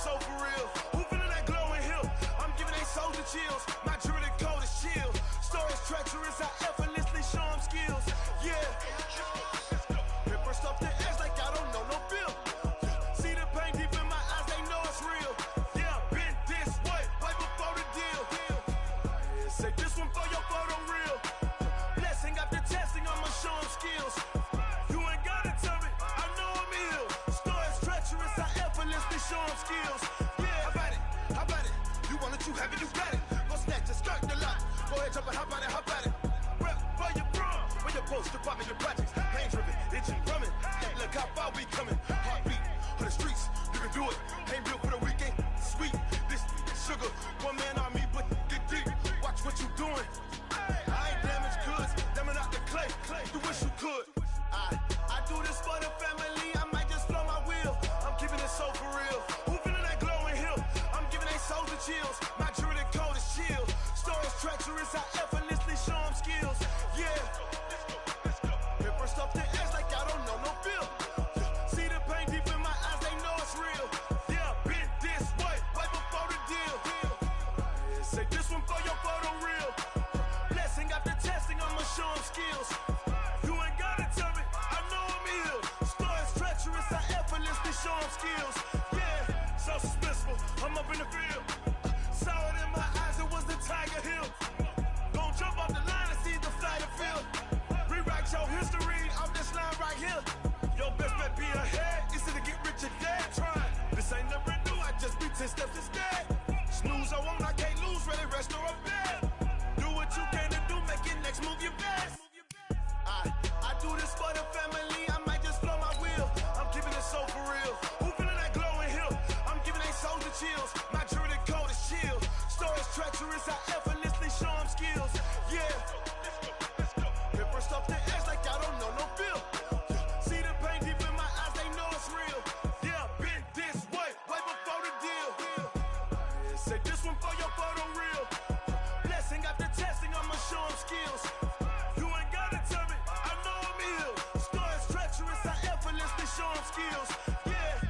so for real. Who feeling that glowing hill? I'm giving they soldier chills. My jewelry code is chill. Stories treacherous, I effortlessly show them skills. Yeah. Hit burst off the edge like I don't know no feel. See the pain deep in my eyes, they know it's real. Yeah, been this way, way before the deal. Yeah, say this one for your photo real. Blessing after testing, I'ma show them skills. You ain't gotta tell me, I know I'm ill. Stories treacherous, I effortlessly show them skills. Yeah, how about it? You want it, you have it, you got it. Go snatch it, skirt the lot. Go ahead, jump it, how about it? Rep for your bro, for your poster, popping your projects. Pain driven, itching, drumming. Look how far we coming. Heartbeat on the streets, you can do it. Ain't built for the weekend, sweet. This sugar, one man army, but get deep. Watch what you doing. I ain't damaged goods, damn out the clay. You wish you could. I do this for the family. I might just flow my wheel. I'm keeping it so for real. Who feeling that glowing hill? I'm giving they soldier chills. My jewelry code is chill. Stories treacherous, I effortlessly show them skills. Yeah. Hit burst off the edge like I don't know no feel. See the pain deep in my eyes, they know it's real. Yeah, been this way, way before the deal. Yeah, say this one for your photo real. Blessing after testing, I'ma show them skills. You ain't gotta tell me, I know I'm ill. Stories treacherous, I effortlessly show them skills. Yeah, so suspenseful, I'm up in the field. Saw it in my eyes, it was the Tiger Hill. Gon' jump off the line and see the flight of field. Rewrite your history off this line right here. Your best bet be ahead, easy to get rich or dead. Trying, this ain't never new, I just be 10 steps instead. Snooze I won't, I can't lose, ready, rest or up bed. Do what you can to do, make your next move your best. I do this for the family, I might just flow my wheel. I'm keeping it so for real. Who feeling that glowing hill? I'm giving they soldier chills. My jewelry code is chill. Stories treacherous, I effortlessly show them skills. Yeah. Hit burst off the edge like I don't know no feel. See the pain deep in my eyes, they know it's real. Yeah, been this way, way before the deal. Yeah, say this one for your photo real. Blessing after testing, I'ma show them skills. You ain't gotta tell me, I know I'm ill. Stories treacherous, I effortlessly show them skills. Yeah.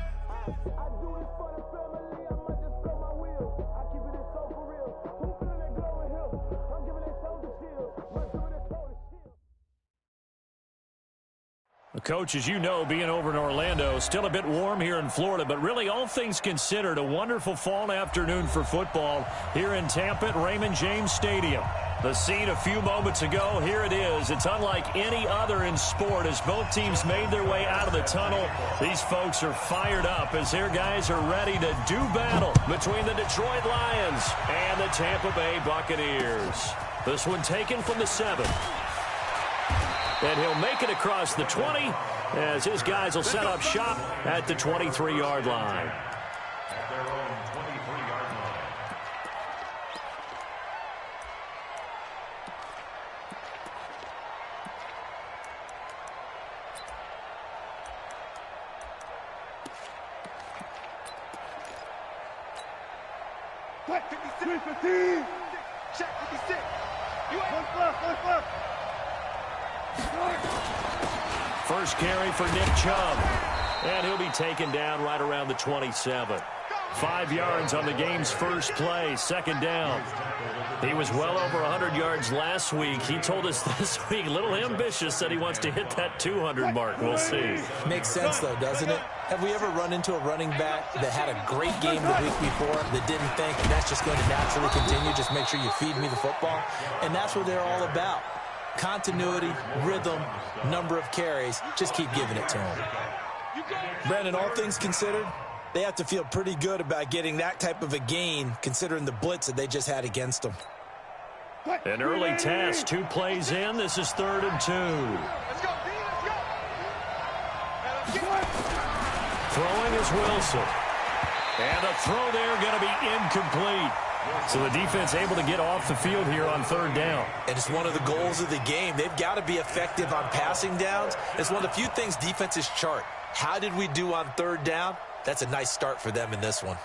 I do this for the family, I might just blow my wheel. I keep it so for real. Who feeling that glowing hill? I'm giving they soldier chills. My jewelry code is chill. Coach, as you know, being over in Orlando, still a bit warm here in Florida, but really all things considered, a wonderful fall afternoon for football here in Tampa at Raymond James Stadium. The scene a few moments ago, here it is. It's unlike any other in sport as both teams made their way out of the tunnel. These folks are fired up as their guys are ready to do battle between the Detroit Lions and the Tampa Bay Buccaneers. This one taken from the 7. And he'll make it across the 20 as his guys will set up shop at the 23-yard line. At their own 23-yard line. What? 56. 15. Check 56. You ain't. One left. First carry for Nick Chubb. And he'll be taken down right around the 27. 5 yards on the game's first play, second down. He was well over 100 yards last week. He told us this week, a little ambitious, that he wants to hit that 200 mark. We'll see. Makes sense, though, doesn't it? Have we ever run into a running back that had a great game the week before that didn't think that's just going to naturally continue? Just make sure you feed me the football. And that's what they're all about. Continuity, rhythm, number of carries. Just keep giving it to him. Brandon, all things considered, they have to feel pretty good about getting that type of a gain considering the blitz that they just had against them. An early task, 2 plays in. This is 3rd and 2. Let's go. Throwing is Wilson. And the throw there going to be incomplete. So the defense able to get off the field here on 3rd down. And it's one of the goals of the game. They've got to be effective on passing downs. It's one of the few things defenses chart. How did we do on 3rd down? That's a nice start for them in this one.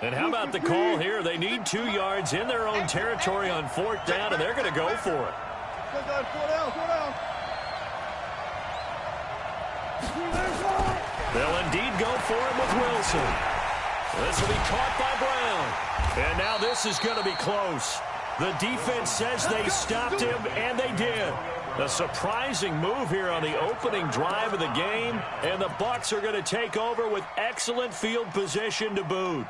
And how about the call here? They need 2 yards in their own territory on 4th down, and they're going to go for it. They'll indeed go for it with Wilson. This will be caught by Brown. And now this is going to be close. The defense says they stopped him, and they did. A surprising move here on the opening drive of the game, and the Bucs are going to take over with excellent field position to boot.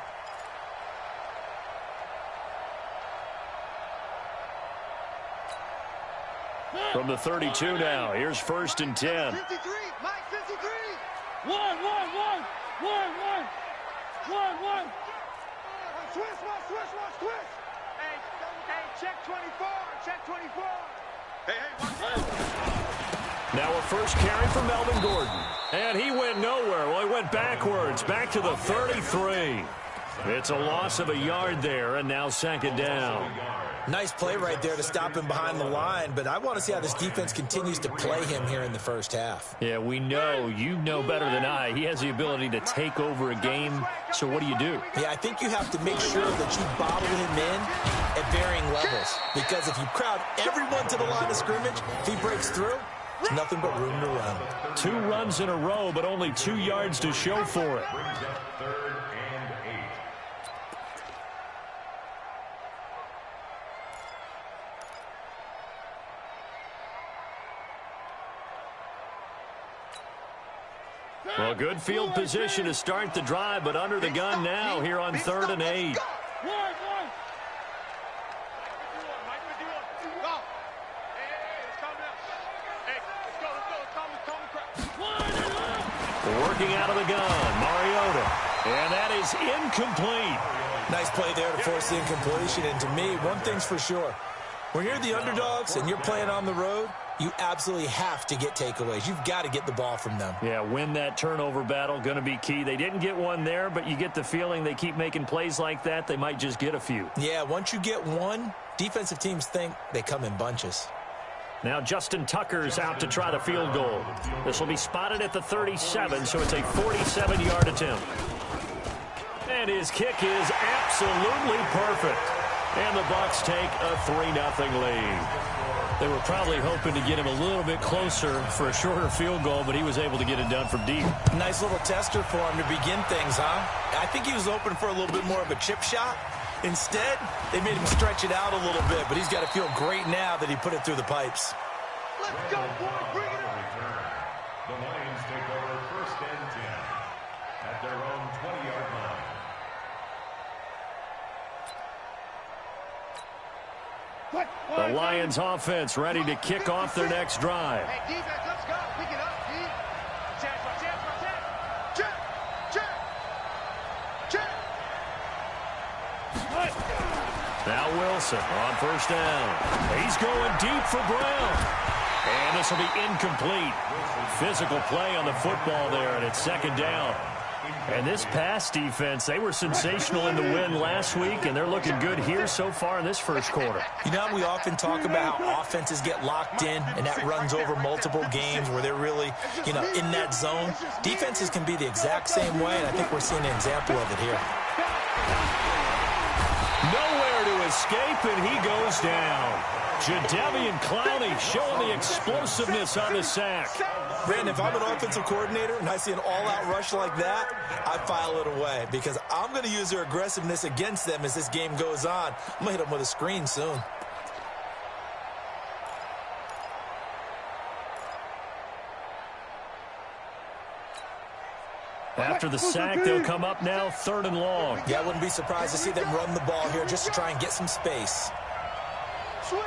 From the 32 now, here's 1st and 10. 53, Mike, 53. 1. Switch. Hey, check 24, check 24. Hey, Now a first carry for Melvin Gordon. And he went nowhere. Well, he went backwards, back to the 33. It's a loss of a yard there, and now 2nd down. Nice play right there to stop him behind the line, but I want to see how this defense continues to play him here in the first half. Yeah, we know, you know better than I, he has the ability to take over a game, so what do you do? Yeah, I think you have to make sure that you bottle him in at varying levels, because if you crowd everyone to the line of scrimmage, if he breaks through, there's nothing but room to run. 2 runs in a row, but only 2 yards to show for it. Brings up 3rd and 8. Well, good field position to start the drive, but under the gun now here on 3rd and 8. Working out of the gun, Mariota. And that is incomplete. Nice play there to force the incompletion. And to me, one thing's for sure. When you're the underdogs and you're playing on the road, you absolutely have to get takeaways. You've got to get the ball from them. Yeah, win that turnover battle, going to be key. They didn't get one there, but you get the feeling they keep making plays like that, they might just get a few. Yeah, once you get one, defensive teams think they come in bunches. Now Justin Tucker's out to try the field goal. This will be spotted at the 37, so it's a 47-yard attempt. And his kick is absolutely perfect. And the Bucs take a 3-0 lead. They were probably hoping to get him a little bit closer for a shorter field goal, but he was able to get it done from deep. Nice little tester for him to begin things, huh? I think he was hoping for a little bit more of a chip shot. Instead, they made him stretch it out a little bit, but he's got to feel great now that he put it through the pipes. Let's go, boy. Bring it up. The Lions take over 1st and 10 at their own 20-yard line. The Lions offense ready to kick off their next drive. Hey, defense, let's go. Pick it up, D. Check. Now Wilson on 1st down. He's going deep for Brown. And this will be incomplete. Physical play on the football there, and it's 2nd down. And this pass defense, they were sensational in the win last week, and they're looking good here so far in this first quarter. You know, we often talk about how offenses get locked in, and that runs over multiple games where they're really, in that zone. Defenses can be the exact same way, and I think we're seeing an example of it here. Nowhere to escape, and he goes down. Jadeveon Clowney showing the explosiveness on the sack. Brandon, if I'm an offensive coordinator and I see an all-out rush like that, I file it away because I'm going to use their aggressiveness against them as this game goes on. I'm going to hit them with a screen soon. After the sack, they'll come up now 3rd and long. Yeah, I wouldn't be surprised to see them run the ball here just to try and get some space. Switch.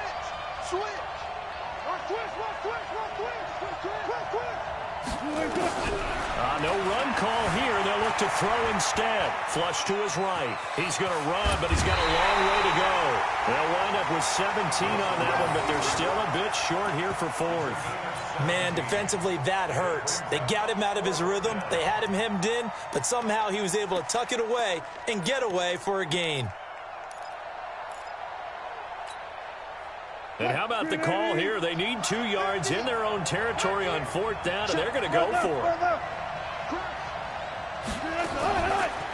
No run call here. They'll look to throw instead. Flush to his right. He's going to run, but he's got a long way to go. They'll wind up with 17 on that one, but they're still a bit short here for 4th. Man, defensively, that hurts. They got him out of his rhythm. They had him hemmed in, but somehow he was able to tuck it away and get away for a gain. And how about the call here? They need 2 yards in their own territory on 4th down, and they're going to go for it.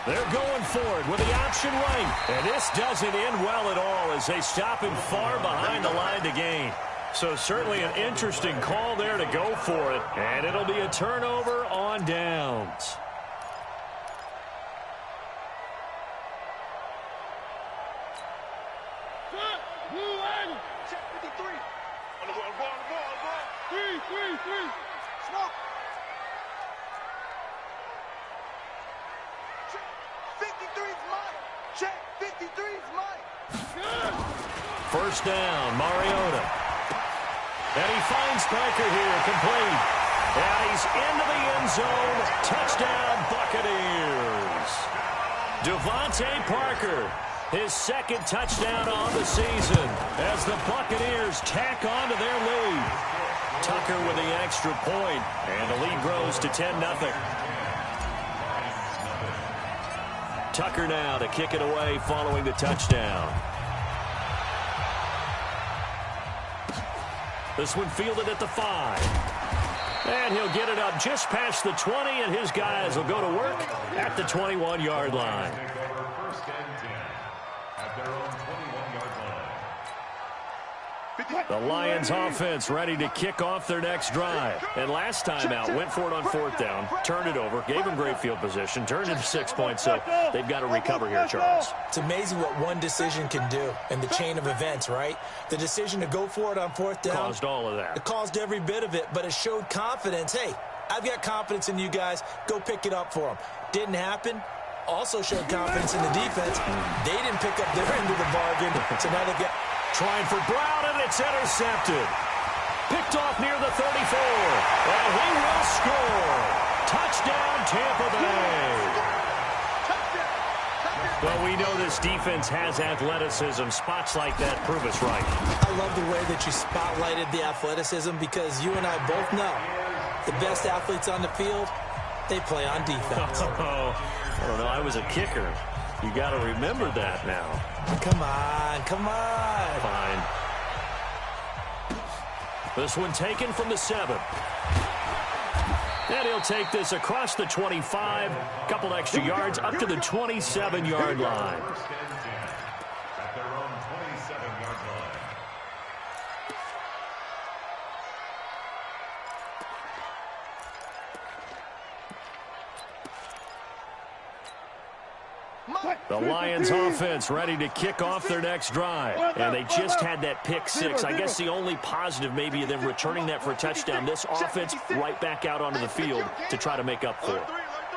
They're going for it with the option right. And this doesn't end well at all as they stop him far behind the line to gain. So certainly an interesting call there to go for it. And it'll be a turnover on downs. Check 53. On the ball. Three. Smoke. Check 53's mine. Check 53's mine. First down, Mariota. And he finds Parker here, complete. And he's into the end zone. Touchdown, Buccaneers. Devontae Parker, his second touchdown on the season as the Buccaneers tack on to their lead. Tucker with the extra point, and the lead grows to 10-0. Tucker now to kick it away following the touchdown. This one fielded at the 5. And he'll get it up just past the 20, and his guys will go to work at the 21-yard line. First and 10 at their own 21-yard line. The Lions offense ready to kick off their next drive. And last time out, went for it on fourth down, turned it over, gave them great field position, turned into 6 points, so they've got to recover here, Charles. It's amazing what one decision can do in the chain of events, right? The decision to go for it on fourth down. Caused all of that. It caused every bit of it, but it showed confidence. Hey, I've got confidence in you guys. Go pick it up for them. Didn't happen. Also showed confidence in the defense. They didn't pick up their end of the bargain, so now they've got... Trying for Brown, and it's intercepted. Picked off near the 34. And he will score. Touchdown, Tampa Bay. Well, we know this defense has athleticism. Spots like that prove us right. I love the way that you spotlighted the athleticism because you and I both know the best athletes on the field, they play on defense. Oh, I don't know. I was a kicker. You got to remember that now. Come on. Fine. This one taken from the 7. And he'll take this across the 25. Couple extra yards up to the 27-yard line. First and 10 at their own 27-yard line. The Lions offense ready to kick off their next drive. And they just had that pick 6. I guess the only positive maybe of them returning that for a touchdown. This offense right back out onto the field to try to make up for it.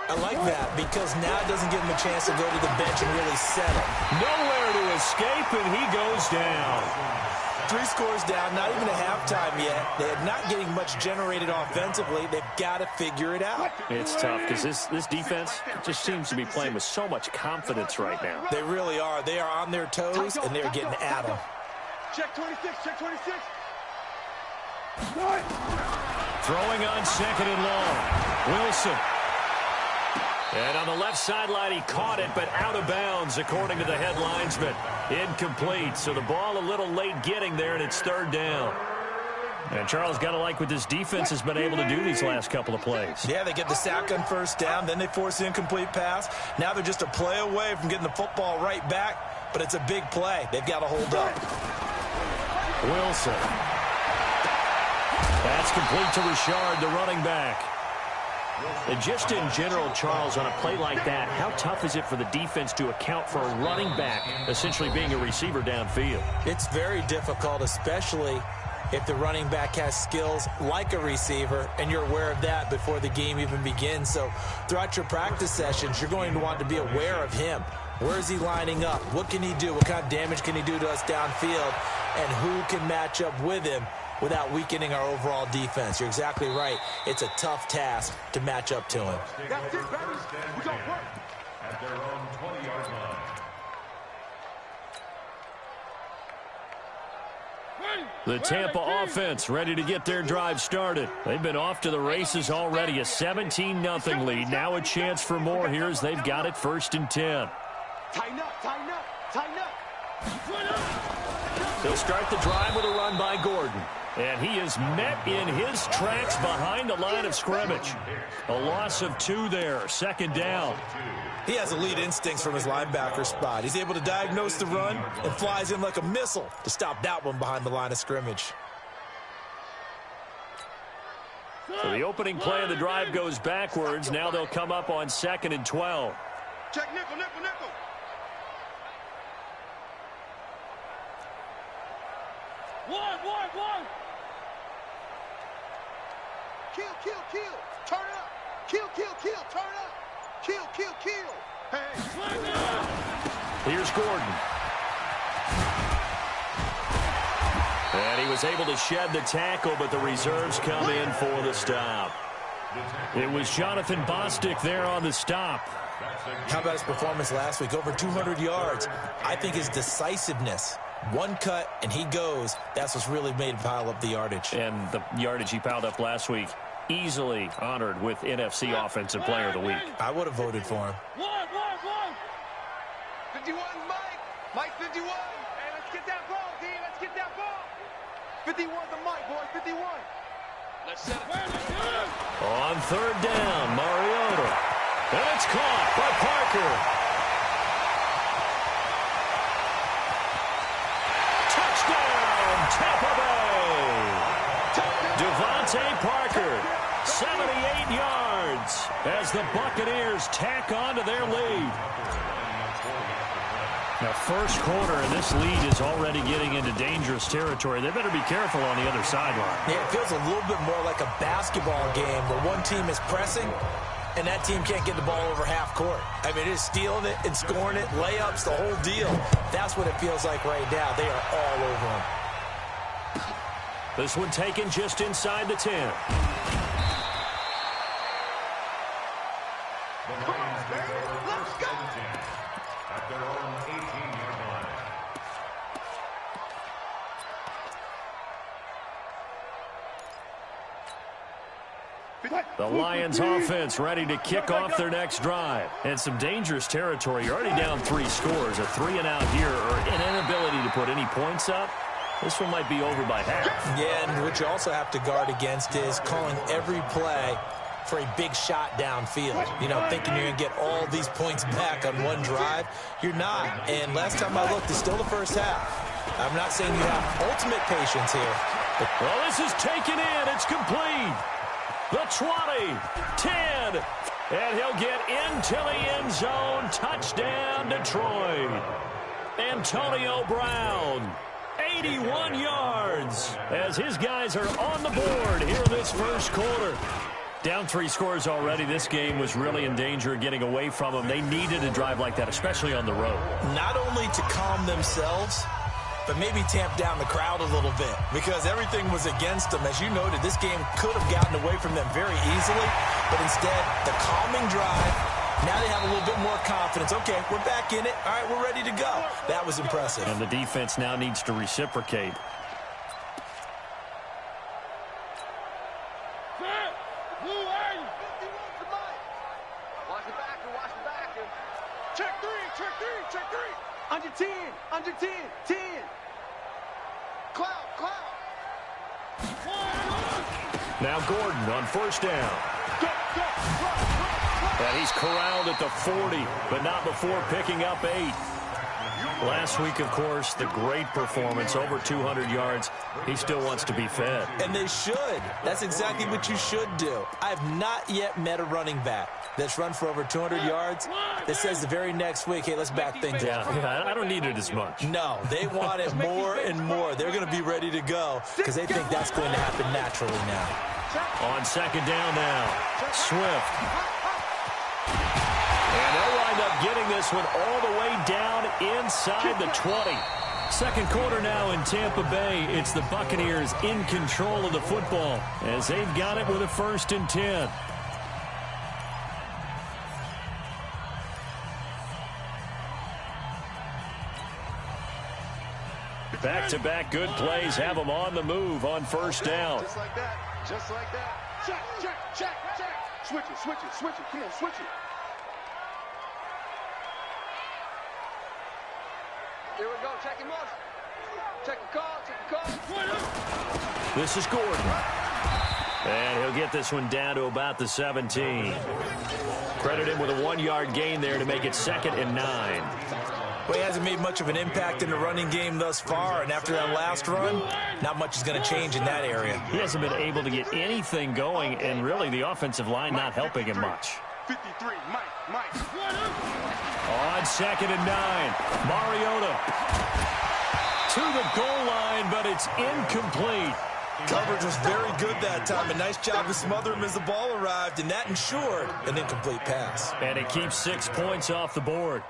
I like that because now it doesn't give him a chance to go to the bench and really settle. Nowhere to escape, and he goes down. 3 scores down, not even a halftime yet. They're not getting much generated offensively. They've got to figure it out. It's tough because this defense just seems to be playing with so much confidence right now. They really are. They are on their toes, and they're getting at them. Check 26. Throwing on second and long. Wilson. And on the left sideline, he caught it, but out of bounds, according to the head linesman. Incomplete, so the ball a little late getting there, and it's third down. And Charles, got to like what this defense has been able to do these last couple of plays. Yeah, they get the sack on first down, then they force the incomplete pass. Now they're just a play away from getting the football right back, but it's a big play. They've got to hold up. Wilson. That's complete to Richard, the running back. And just in general, Charles, on a play like that, how tough is it for the defense to account for a running back essentially being a receiver downfield? It's very difficult, especially if the running back has skills like a receiver, and you're aware of that before the game even begins. So throughout your practice sessions, you're going to want to be aware of him. Where is he lining up? What can he do? What kind of damage can he do to us downfield? And who can match up with him without weakening our overall defense? You're exactly right. It's a tough task to match up to him. That's it, baby. We got work. At their own 20-yard line. The Tampa offense ready to get their drive started. They've been off to the races already. A 17-0 lead. Now a chance for more here as they've got it first and 10. Tighten up. He'll start the drive with a run by Gordon. And he is met in his tracks behind the line of scrimmage. A loss of 2 there, 2nd down. He has elite instincts from his linebacker spot. He's able to diagnose the run and flies in like a missile to stop that one behind the line of scrimmage. So the opening play of the drive goes backwards. Now they'll come up on 2nd and 12. Check nickel, nickel, nickel. One. Kill, turn it up. Kill, turn it up. Kill. Hey. Here's Gordon. And he was able to shed the tackle, but the reserves come in for the stop. It was Jonathan Bostic there on the stop. How about his performance last week? Over 200 yards. I think his decisiveness, one cut and he goes, that's what's really made him pile up the yardage. And the yardage he piled up last week, easily honored with NFC Offensive Player of the Week. I would have voted for him. One. 51, Mike 51. Hey, let's get that ball, D. Let's get that ball. 51 the Mike, boy, 51. Let's set it. On 3rd down, Mariota. And it's caught by Parker. Touchdown, Tampa Bay. Devontae Parker, 78 yards as the Buccaneers tack on to their lead. Now, first quarter, and this lead is already getting into dangerous territory. They better be careful on the other sideline. Yeah, it feels a little bit more like a basketball game where one team is pressing and that team can't get the ball over half court. I mean, it is stealing it and scoring it, layups, the whole deal. That's what it feels like right now. They are all over them. This one taken just inside the 10. At their own 18-yard line. The Lions offense ready to kick off their next drive. And some dangerous territory. You're already down 3 scores. A 3-and-out here or an inability to put any points up. This one might be over by half. Yeah, and what you also have to guard against is calling every play for a big shot downfield. You know, thinking you're going to get all these points back on one drive. You're not. And last time I looked, it's still the first half. I'm not saying you have ultimate patience here. But well, this is taken in. It's complete. The 20, 10, and he'll get into the end zone. Touchdown, Detroit. Antonio Brown, 81 yards, as his guys are on the board here in this first quarter. Down 3 scores already. This game was really in danger of getting away from them. They needed a drive like that, especially on the road. Not only to calm themselves, but maybe tamp down the crowd a little bit because everything was against them. As you noted, this game could have gotten away from them very easily, but instead, the calming drive, now they have a little bit more confidence. Okay, we're back in it. All right, we're ready to go. That was impressive. And the defense now needs to reciprocate. Check 3. Under 10. 10. Cloud. Now Gordon on first down. And he's corralled at the 40, but not before picking up 8. Last week, of course, the great performance, over 200 yards. He still wants to be fed. And they should. That's exactly what you should do. I have not yet met a running back that's run for over 200 yards that says the very next week, hey, let's back things up. Yeah, I don't need it as much. No, they want it more and more. They're going to be ready to go because they think that's going to happen naturally now. On second down now, Swift. And they'll wind up getting this one all the way down inside the 20. Second quarter now in Tampa Bay. It's the Buccaneers in control of the football as they've got it with a 1st and 10. Back-to-back good plays have them on the move on first down. Just like that. Check. Switch it. Come on, switch it. Here we go, checking once. Check the call. This is Gordon. And he'll get this one down to about the 17. Credit him with a 1-yard gain there to make it 2nd and 9. Well, he hasn't made much of an impact in the running game thus far, and after that last run, not much is going to change in that area. He hasn't been able to get anything going, and really the offensive line not helping him much. 53, Mike. On 2nd and 9, Mariota to the goal line, but it's incomplete. Coverage was very good that time. A nice job to smother him as the ball arrived, and that ensured an incomplete pass. And it keeps 6 points off the board.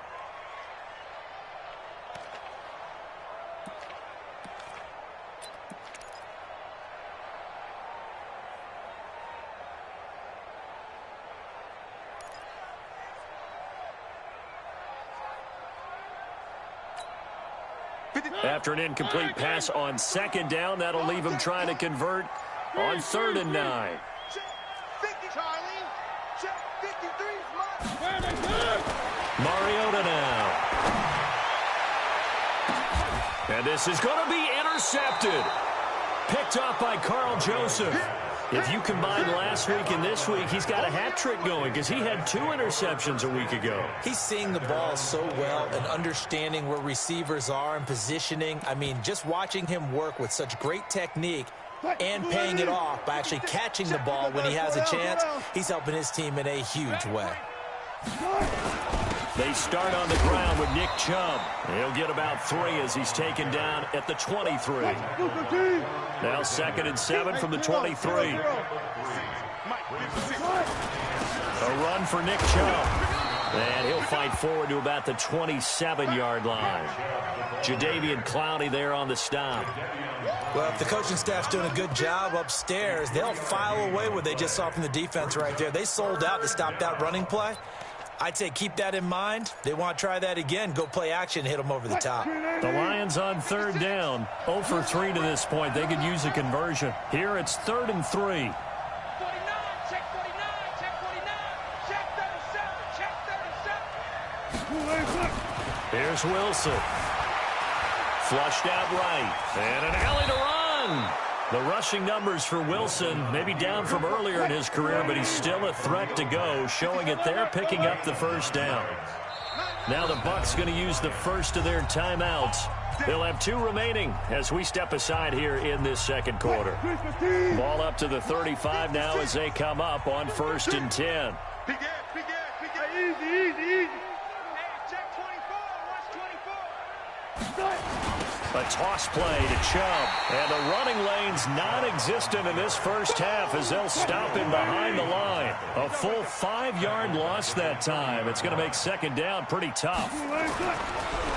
After an incomplete pass on 2nd down, that'll leave him trying to convert on 3rd and 9. Mariota now. And this is going to be intercepted. Picked off by Carl Joseph. If you combine last week and this week, he's got a hat trick going because he had 2 interceptions a week ago. He's seeing the ball so well and understanding where receivers are and positioning. I mean, just watching him work with such great technique and paying it off by actually catching the ball when he has a chance, he's helping his team in a huge way. They start on the ground with Nick Chubb. He'll get about 3 as he's taken down at the 23. Now 2nd and 7 from the 23. A run for Nick Chubb. And he'll fight forward to about the 27-yard line. Jadeveon Clowney there on the stop. Well, if the coaching staff's doing a good job upstairs, they'll file away what they just saw from the defense right there. They sold out to stop that running play. I'd say keep that in mind. They want to try that again. Go play action, hit them over the top. The Lions on 3rd down. 0 for 3 to this point. They could use a conversion. Here it's 3rd and 3. 49, check 49, check 49, check 37, check 37. Here's Wilson. Flushed out right. And an alley to run. The rushing numbers for Wilson, maybe down from earlier in his career, but he's still a threat to go, showing it there, picking up the 1st down. Now the Bucs going to use the first of their timeouts. They'll have 2 remaining as we step aside here in this 2nd quarter. Ball up to the 35 now as they come up on 1st and 10. Easy. Hey, check 24, watch 24. A toss play to Chubb. And the running lane's non-existent in this first half as they'll stop him behind the line. A full 5-yard loss that time. It's going to make 2nd down pretty tough.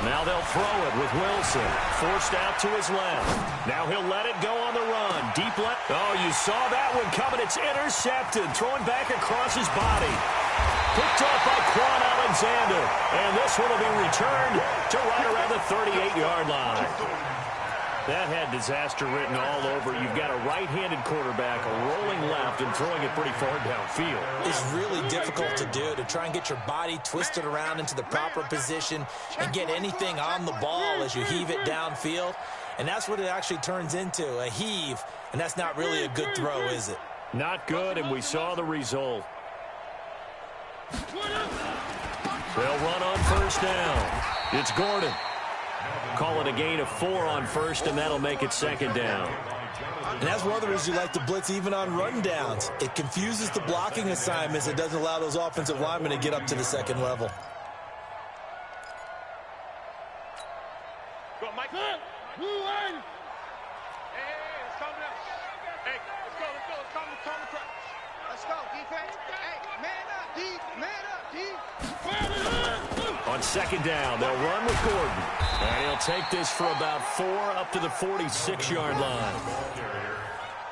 Now they'll throw it with Wilson. Forced out to his left. Now he'll let it go on the run. Deep left. Oh, you saw that one coming. It's intercepted. Throwing back across his body. Picked off by Quan Alexander. And this one will be returned to right around the 38-yard line. That had disaster written all over. You've got a right-handed quarterback, a rolling left, and throwing it pretty far downfield. It's really difficult to do, to try and get your body twisted around into the proper position and get anything on the ball as you heave it downfield. And that's what it actually turns into, a heave. And that's not really a good throw, is it? Not good, and we saw the result. They'll run on 1st down. It's Gordon. Call it a gain of 4 on 1st, and that'll make it 2nd down. And that's one of the reasons you like to blitz even on run downs. It confuses the blocking assignments. It doesn't allow those offensive linemen to get up to the 2nd level. Go, Mike. Hey, let's calm down. Hey, let's go. Calm the crowd. Let's go, defense. Hey, man up, D. On 2nd down, they'll run with Gordon. And he'll take this for about 4 up to the 46-yard line.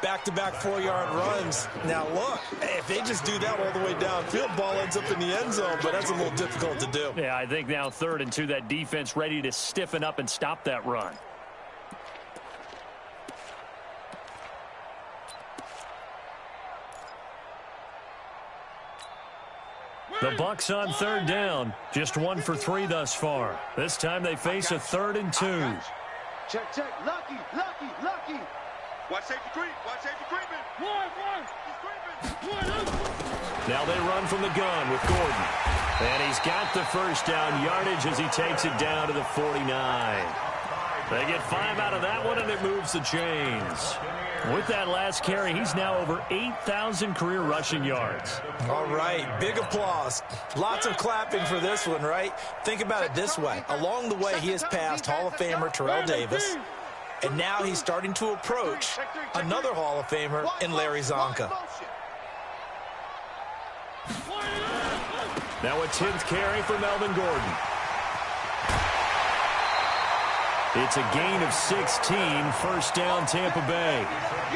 Back-to-back 4-yard runs. Now, look, if they just do that all the way downfield, ball ends up in the end zone, but that's a little difficult to do. Yeah, I think now 3rd and 2, that defense ready to stiffen up and stop that run. The Bucs on 3rd down. Just 1 for 3 thus far. This time they face a 3rd and 2. Check, check. Lucky, lucky, lucky. Watch safety creep. Watch safety creeping. One. He's creeping. Now they run from the gun with Gordon. And he's got the first down yardage as he takes it down to the 49. They get 5 out of that one, and it moves the chains. With that last carry, he's now over 8,000 career rushing yards. All right, big applause. Lots of clapping for this one, right? Think about it this way. Along the way, he has passed Hall of Famer Terrell Davis, and now he's starting to approach another Hall of Famer in Larry Zonka. Now a 10th carry for Melvin Gordon. It's a gain of 16, first down Tampa Bay.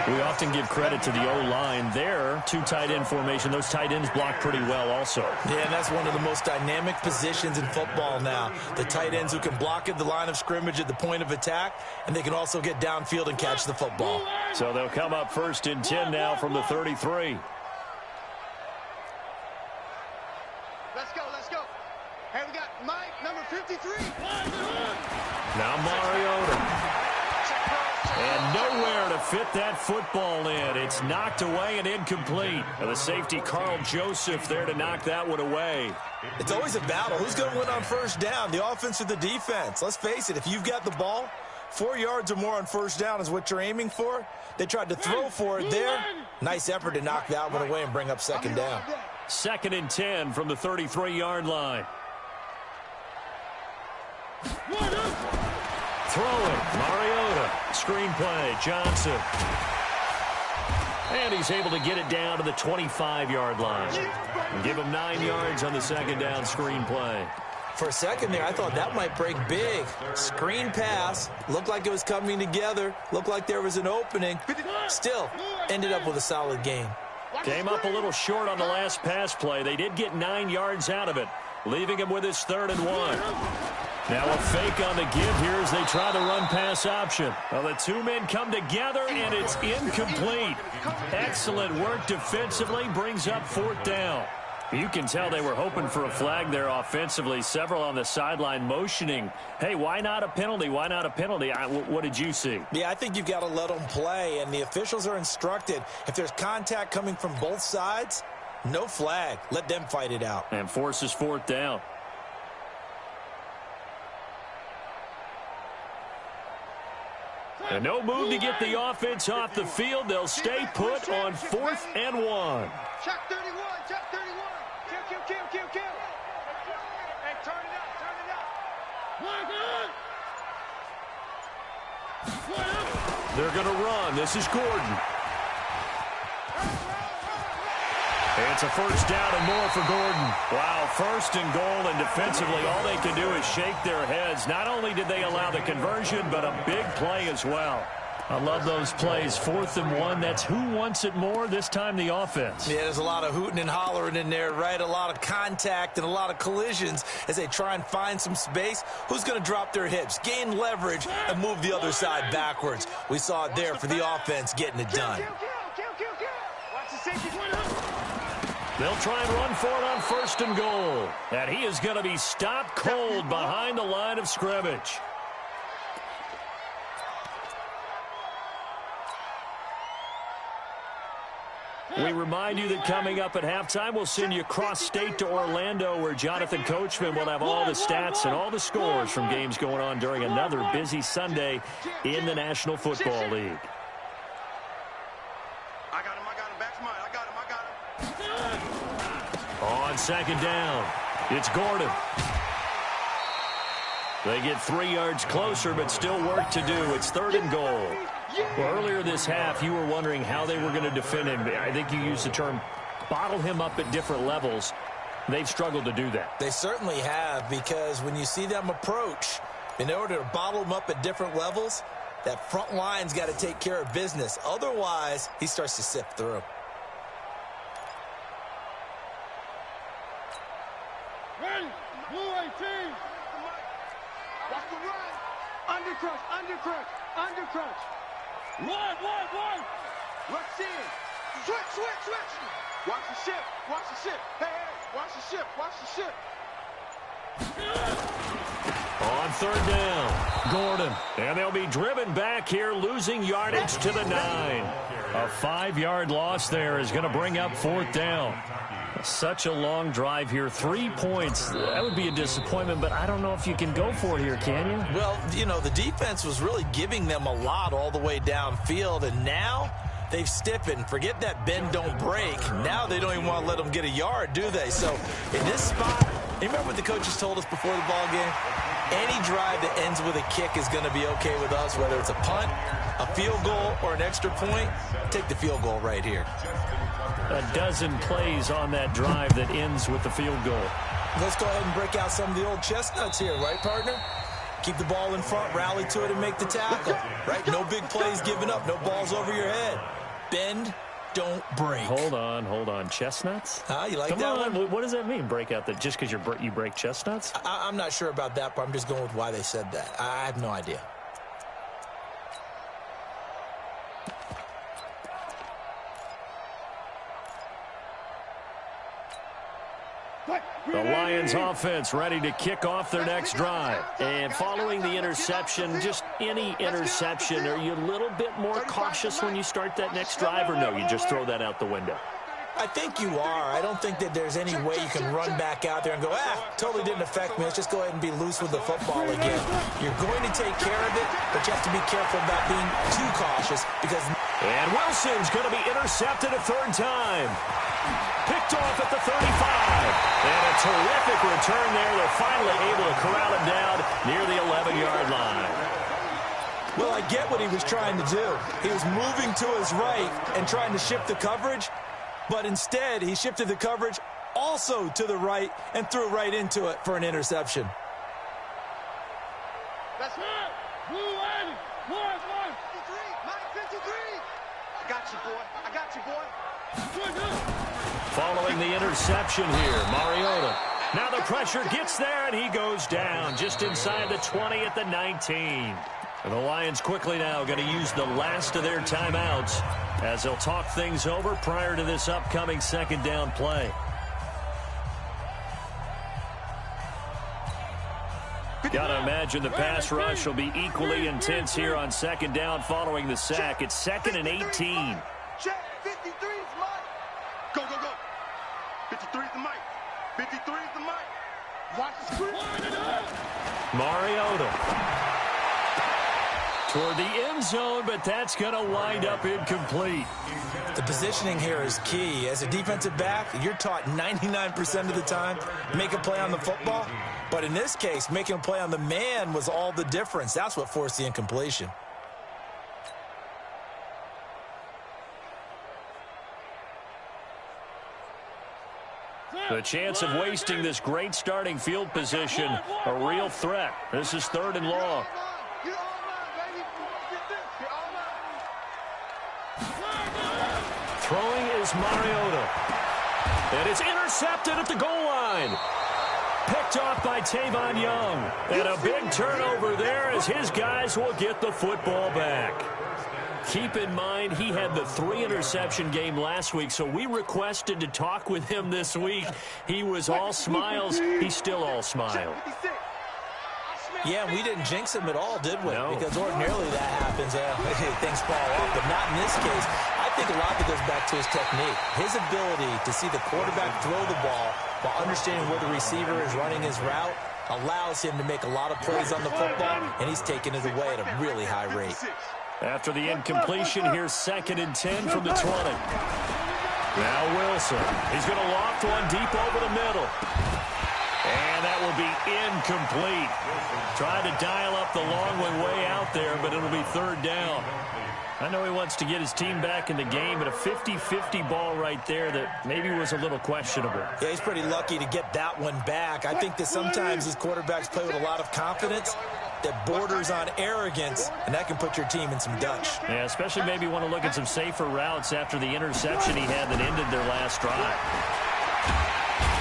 We often give credit to the O-line there. 2 tight end formation. Those tight ends block pretty well also. Yeah, and that's one of the most dynamic positions in football now. The tight ends who can block at the line of scrimmage at the point of attack, and they can also get downfield and catch the football. So they'll come up first and 10 now from the 33. Let's go. Hey, we got Mike, number 53. Now Mariota. And nowhere to fit that football in. It's knocked away and incomplete. And the safety, Carl Joseph, there to knock that one away. It's always a battle. Who's going to win on first down, the offense or the defense? Let's face it, if you've got the ball, 4 yards or more on first down is what you're aiming for. They tried to throw for it there. Nice effort to knock that one away and bring up second down. 2nd and 10 from the 33-yard line. Throwing, Mariota, screenplay, Johnson. And he's able to get it down to the 25-yard line. And give him 9 yards on the second down screenplay. For a second there, I thought that might break big. Screen pass, looked like it was coming together, looked like there was an opening. Still, ended up with a solid gain. Came up a little short on the last pass play. They did get 9 yards out of it, leaving him with his 3rd and 1. Now a fake on the give here as they try the run-pass option. Well, the 2 men come together, and it's incomplete. Excellent work defensively, brings up 4th down. You can tell they were hoping for a flag there offensively. Several on the sideline motioning. Hey, why not a penalty? Why not a penalty? What did you see? Yeah, I think you've got to let them play, and the officials are instructed. If there's contact coming from both sides, no flag. Let them fight it out. And forces 4th down. And no move to get the offense off the field. They'll stay put on 4th and 1. Check 31, check 31. Kill. Hey, turn it up. They're going to run. This is Gordon. It's a first down and more for Gordon. Wow, 1st and goal, and defensively all they can do is shake their heads. Not only did they allow the conversion, but a big play as well. I love those plays. 4th and 1, that's who wants it more, this time the offense. Yeah, there's a lot of hooting and hollering in there, right? A lot of contact and a lot of collisions as they try and find some space. Who's going to drop their hips, gain leverage, and move the other side backwards? We saw it there for the offense getting it done. Kill. Watch the safety. They'll try and run for it on 1st and goal. And he is going to be stopped cold behind the line of scrimmage. We remind you that coming up at halftime, we'll send you cross-state to Orlando, where Jonathan Coachman will have all the stats and all the scores from games going on during another busy Sunday in the National Football League. I got him. Back to mine. I got him. On 2nd down, it's Gordon. They get 3 yards closer, but still work to do. It's 3rd and goal. Well, earlier this half, you were wondering how they were going to defend him. I think you used the term bottle him up at different levels. They've struggled to do that. They certainly have, because when you see them approach, in order to bottle him up at different levels, that front line's got to take care of business. Otherwise, he starts to sift through. Ready, blue 18. Watch the run. Undercrunch. One. Rush in. Switch. Watch the ship. Hey, watch the ship. On third down, Gordon. And they'll be driven back here, losing yardage to the 9. A 5-yard loss there is going to bring up fourth down. Such a long drive here. 3 points. That would be a disappointment, but I don't know if you can go for it here, can you? Well, you know, the defense was really giving them a lot all the way downfield, and now they've stiffened. Forget that bend, don't break. Now they don't even want to let them get a yard, do they? So in this spot, you remember what the coaches told us before the ball game? Any drive that ends with a kick is going to be okay with us, whether it's a punt, a field goal, or an extra point. Take the field goal right here. A dozen plays on that drive that ends with the field goal. Let's go ahead and break out some of the old chestnuts here, right, partner? Keep the ball in front, rally to it, and make the tackle, right? No big plays given up, no balls over your head. Bend, don't break. Hold on. Chestnuts? You like Come that on. one? What does that mean, break out? That just because you break chestnuts? I'm not sure about that, but I'm just going with why they said that. I have no idea. The Lions offense ready to kick off their next drive. And following the interception, just any interception, are you a little bit more cautious when you start that next drive, or no, you just throw that out the window? I think you are. I don't think that there's any way you can run back out there and go, totally didn't affect me. Let's just go ahead and be loose with the football again. You're going to take care of it, but you have to be careful about being too cautious because... And Wilson's going to be intercepted a third time. Picked off at the 35. And a terrific return there. They're finally able to corral him down near the 11-yard line. Well, I get what he was trying to do. He was moving to his right and trying to shift the coverage, but instead he shifted the coverage also to the right and threw right into it for an interception. That's it. Blue 80. 1, 53. 53. I got you, boy. Following the interception here, Mariota. Now the pressure gets there, and he goes down just inside the 20 at the 19. And the Lions quickly now going to use the last of their timeouts as they'll talk things over prior to this upcoming second down play. Got to imagine the pass rush will be equally intense here on second down following the sack. It's 2nd and 18. Check. 53 is Mike. Go. 53 is the Mike. 53 is the Mike. Watch the screen. Mariota toward the end zone, but that's going to wind up incomplete. The positioning here is key. As a defensive back, you're taught 99% of the time, make a play on the football. But in this case, making a play on the man was all the difference. That's what forced the incompletion. The chance of wasting this great starting field position, a real threat. This is 3rd and long. Throwing is Mariota. And it's intercepted at the goal line. Picked off by Tavon Young. And a big turnover there as his guys will get the football back. Keep in mind, he had the 3-interception game last week, so we requested to talk with him this week. He was all smiles. He's still all smile. Yeah, we didn't jinx him at all, did we? No. Because ordinarily that happens. Things fall off, but not in this case. I think a lot of it goes back to his technique. His ability to see the quarterback throw the ball while understanding where the receiver is running his route allows him to make a lot of plays on the football, and he's taking it away at a really high rate. After the incompletion, here's 2nd and 10 from the 20. Now Wilson. He's going to loft one deep over the middle. And that will be incomplete. Tried to dial up the long one way out there, but it'll be 3rd down. I know he wants to get his team back in the game, but a 50-50 ball right there that maybe was a little questionable. Yeah, he's pretty lucky to get that one back. I think that sometimes these quarterbacks play with a lot of confidence that borders on arrogance, and that can put your team in some Dutch. Yeah, especially maybe want to look at some safer routes after the interception he had that ended their last drive.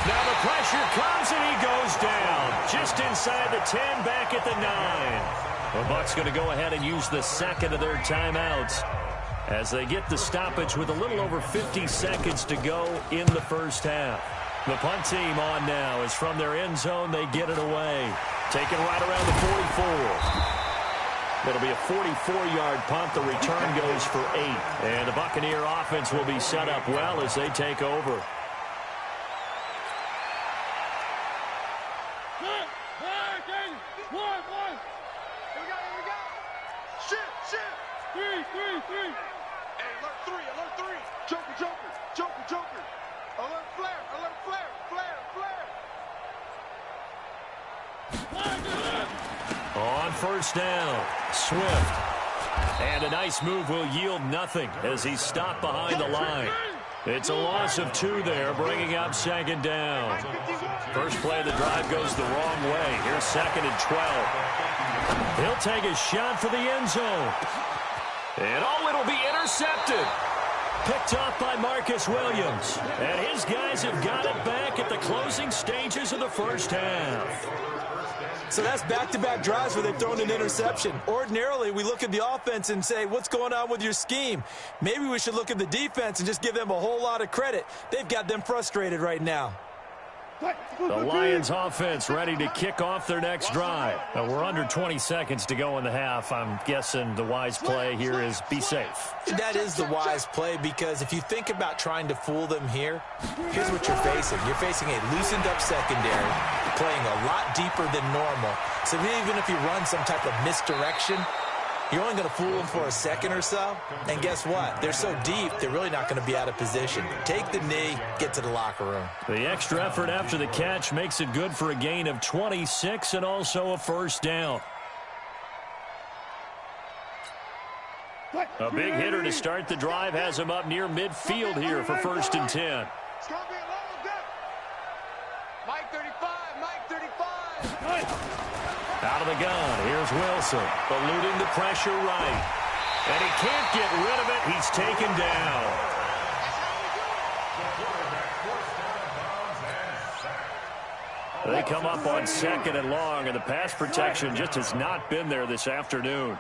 Now the pressure comes, and he goes down. Just inside the 10, back at the 9. The Bucs going to go ahead and use the 2nd of their timeouts as they get the stoppage with a little over 50 seconds to go in the 1st half. The punt team on now is from their end zone. They get it away. Taken right around the 44. It'll be a 44-yard punt. The return goes for 8. And the Buccaneer offense will be set up well as they take over. On first down, Swift. And a nice move will yield nothing as he's stopped behind the line. It's a loss of 2 there, bringing up second down. First play of the drive goes the wrong way. Here's 2nd and 12. He'll take a shot for the end zone. And it'll be intercepted. Picked off by Marcus Williams. And his guys have got it back at the closing stages of the first half. So that's back-to-back drives where they've thrown an interception. Ordinarily, we look at the offense and say, what's going on with your scheme? Maybe we should look at the defense and just give them a whole lot of credit. They've got them frustrated right now. The Lions offense ready to kick off their next drive. We're under 20 seconds to go in the half. I'm guessing the wise play here is be safe. That is the wise play, because if you think about trying to fool them here, here's what you're facing. You're facing a loosened up secondary, playing a lot deeper than normal. So even if you run some type of misdirection, you're only going to fool them for a second or so. And guess what? They're so deep, they're really not going to be out of position. Take the knee, get to the locker room. The extra effort after the catch makes it good for a gain of 26 and also a first down. A big hitter to start the drive has him up near midfield here for 1st and 10. It's going to be a long day. Mike 35, Mike 35. Out of the gun, here's Wilson, eluding the pressure right. And he can't get rid of it. He's taken down. They come up on 2nd and long, and the pass protection just has not been there this afternoon.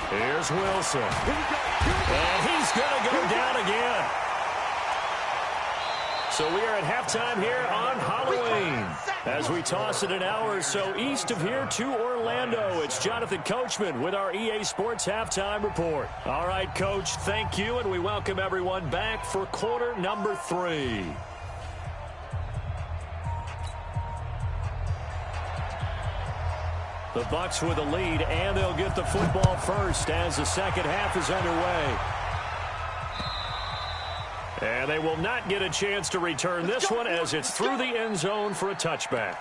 Here's Wilson. And he's going to go down again. So we are at halftime here on Halloween. As we toss it an hour or so east of here to Orlando, it's Jonathan Coachman with our EA Sports Halftime Report. All right, Coach, thank you, and we welcome everyone back for quarter number 3. The Bucs with a lead, and they'll get the football first as the second half is underway. And they will not get a chance to return this one as it's through the end zone for a touchback.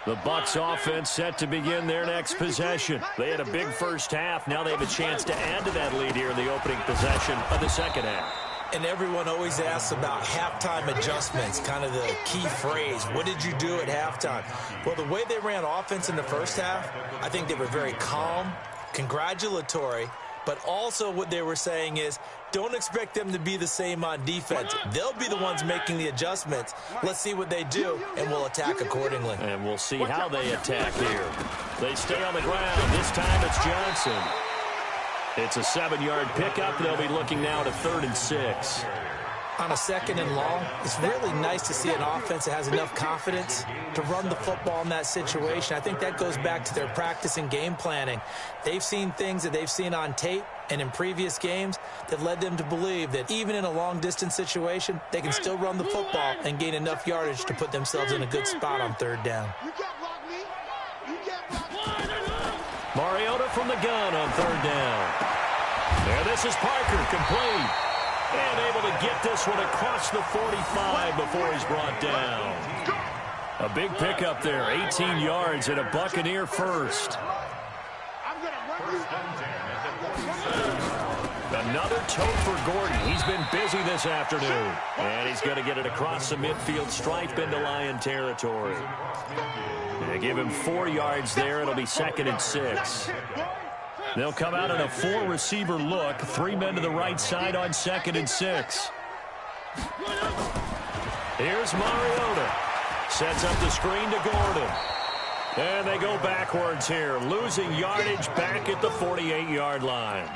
The Bucs offense set to begin their next possession. They had a big first half. Now they have a chance to add to that lead here in the opening possession of the second half. And everyone always asks about halftime adjustments, kind of the key phrase. What did you do at halftime? Well, the way they ran offense in the first half, I think they were very calm, congratulatory, but also what they were saying is, don't expect them to be the same on defense. They'll be the ones making the adjustments. Let's see what they do, and we'll attack accordingly. And we'll see how they attack here. They stay on the ground. This time it's Johnson. It's a 7-yard pickup. They'll be looking now to 3rd and 6. On a 2nd and long, it's really nice to see an offense that has enough confidence to run the football in that situation. I think that goes back to their practice and game planning. They've seen things that they've seen on tape and in previous games that led them to believe that even in a long-distance situation, they can still run the football and gain enough yardage to put themselves in a good spot on 3rd down. Mariota from the gun on 3rd down. And this is Parker, complete. And able to get this one across the 45 before he's brought down. A big pickup there, 18 yards and a Buccaneer first. Another toe for Gordon. He's been busy this afternoon. And he's going to get it across the midfield stripe into Lion territory. They give him 4 yards there. It'll be 2nd and 6. They'll come out in a 4-receiver look. 3 men to the right side on 2nd and 6. Here's Mariota. Sets up the screen to Gordon. And they go backwards here, losing yardage back at the 48-yard line.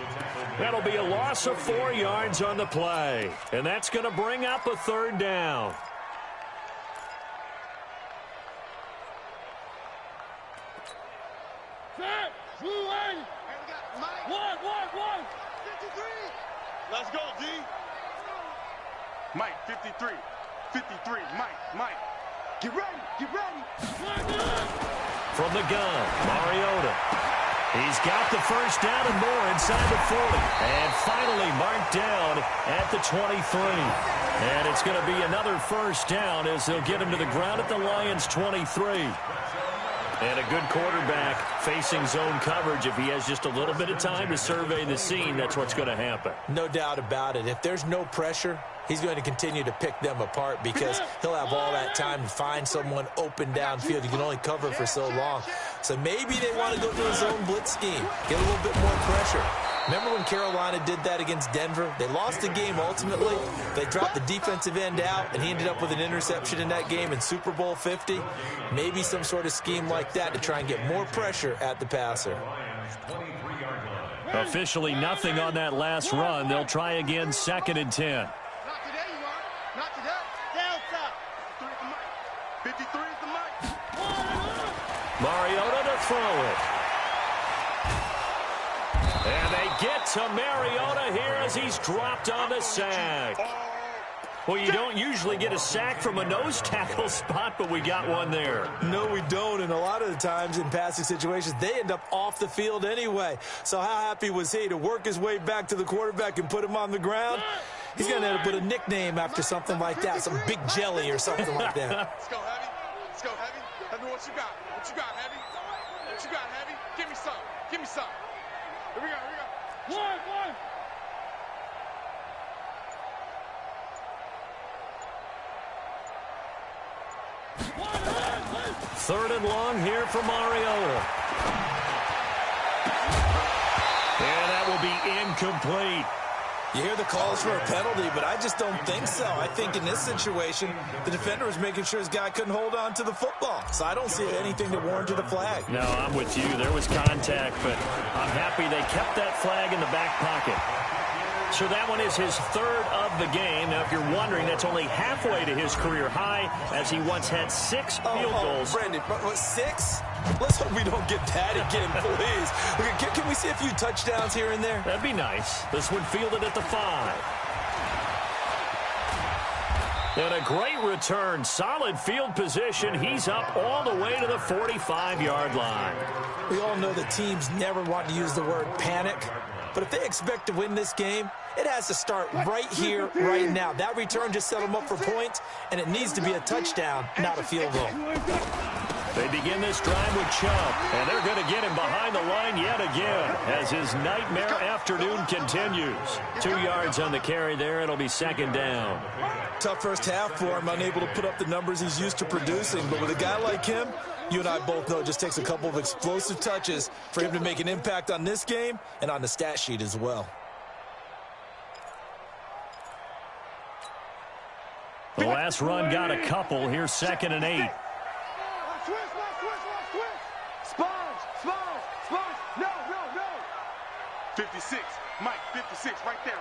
That'll be a loss of 4 yards on the play. And that's going to bring up a 3rd down. Let's go, D. Mike, 53. 53, Mike. Get ready, get ready. From the gun, Mariota. He's got the first down and more inside the 40. And finally marked down at the 23. And it's going to be another first down as they'll get him to the ground at the Lions' 23. And a good quarterback facing zone coverage. If he has just a little bit of time to survey the scene, that's what's going to happen. No doubt about it. If there's no pressure, he's going to continue to pick them apart because he'll have all that time to find someone open downfield. You can only cover for so long. So maybe they want to go to a zone blitz scheme, get a little bit more pressure. Remember when Carolina did that against Denver? They lost the game ultimately. They dropped the defensive end out, and he ended up with an interception in that game in Super Bowl 50. Maybe some sort of scheme like that to try and get more pressure at the passer. Officially nothing on that last run. They'll try again, 2nd and 10. Not today, you are. Not today. Delta. 53 is the mic. Mariota to throw it. And they get to Mariota here as he's dropped on the sack. Well, you don't usually get a sack from a nose tackle spot, but we got one there. No, we don't, and a lot of the times in passing situations, they end up off the field anyway. So how happy was he to work his way back to the quarterback and put him on the ground? He's going to end up with a nickname after something like that, some Big Jelly or something like that. Let's go, Heavy. Let's go, Heavy. Tell me what you got. What you got, Heavy? What you got, Heavy? Give me some. Give me some. Here we go, here we go. One. 3rd and long here for Mariota. And that will be incomplete. You hear the calls for a penalty, but I just don't think so. I think in this situation, the defender was making sure his guy couldn't hold on to the football. So I don't see anything that warranted a flag. No, I'm with you. There was contact, but I'm happy they kept that flag in the back pocket. So that one is his 3rd of the game. Now, if you're wondering, that's only halfway to his career high, as he once had 6 field goals. Brandon, what, 6? Let's hope we don't get that again, please. Okay, can we see a few touchdowns here and there? That'd be nice. This one fielded at the 5. And a great return. Solid field position. He's up all the way to the 45-yard line. We all know that teams never want to use the word panic. But if they expect to win this game, it has to start right here, right now. That return just set them up for points, and it needs to be a touchdown, not a field goal. They begin this drive with Chubb, and they're going to get him behind the line yet again as his nightmare afternoon continues. 2 yards on the carry there. It'll be 2nd down. Tough first half for him, unable to put up the numbers he's used to producing. But with a guy like him, you and I both know it just takes a couple of explosive touches for him to make an impact on this game and on the stat sheet as well. The last run got a couple. Here's 2nd and 8. Sponge. No. 56. Mike, 56. Right there.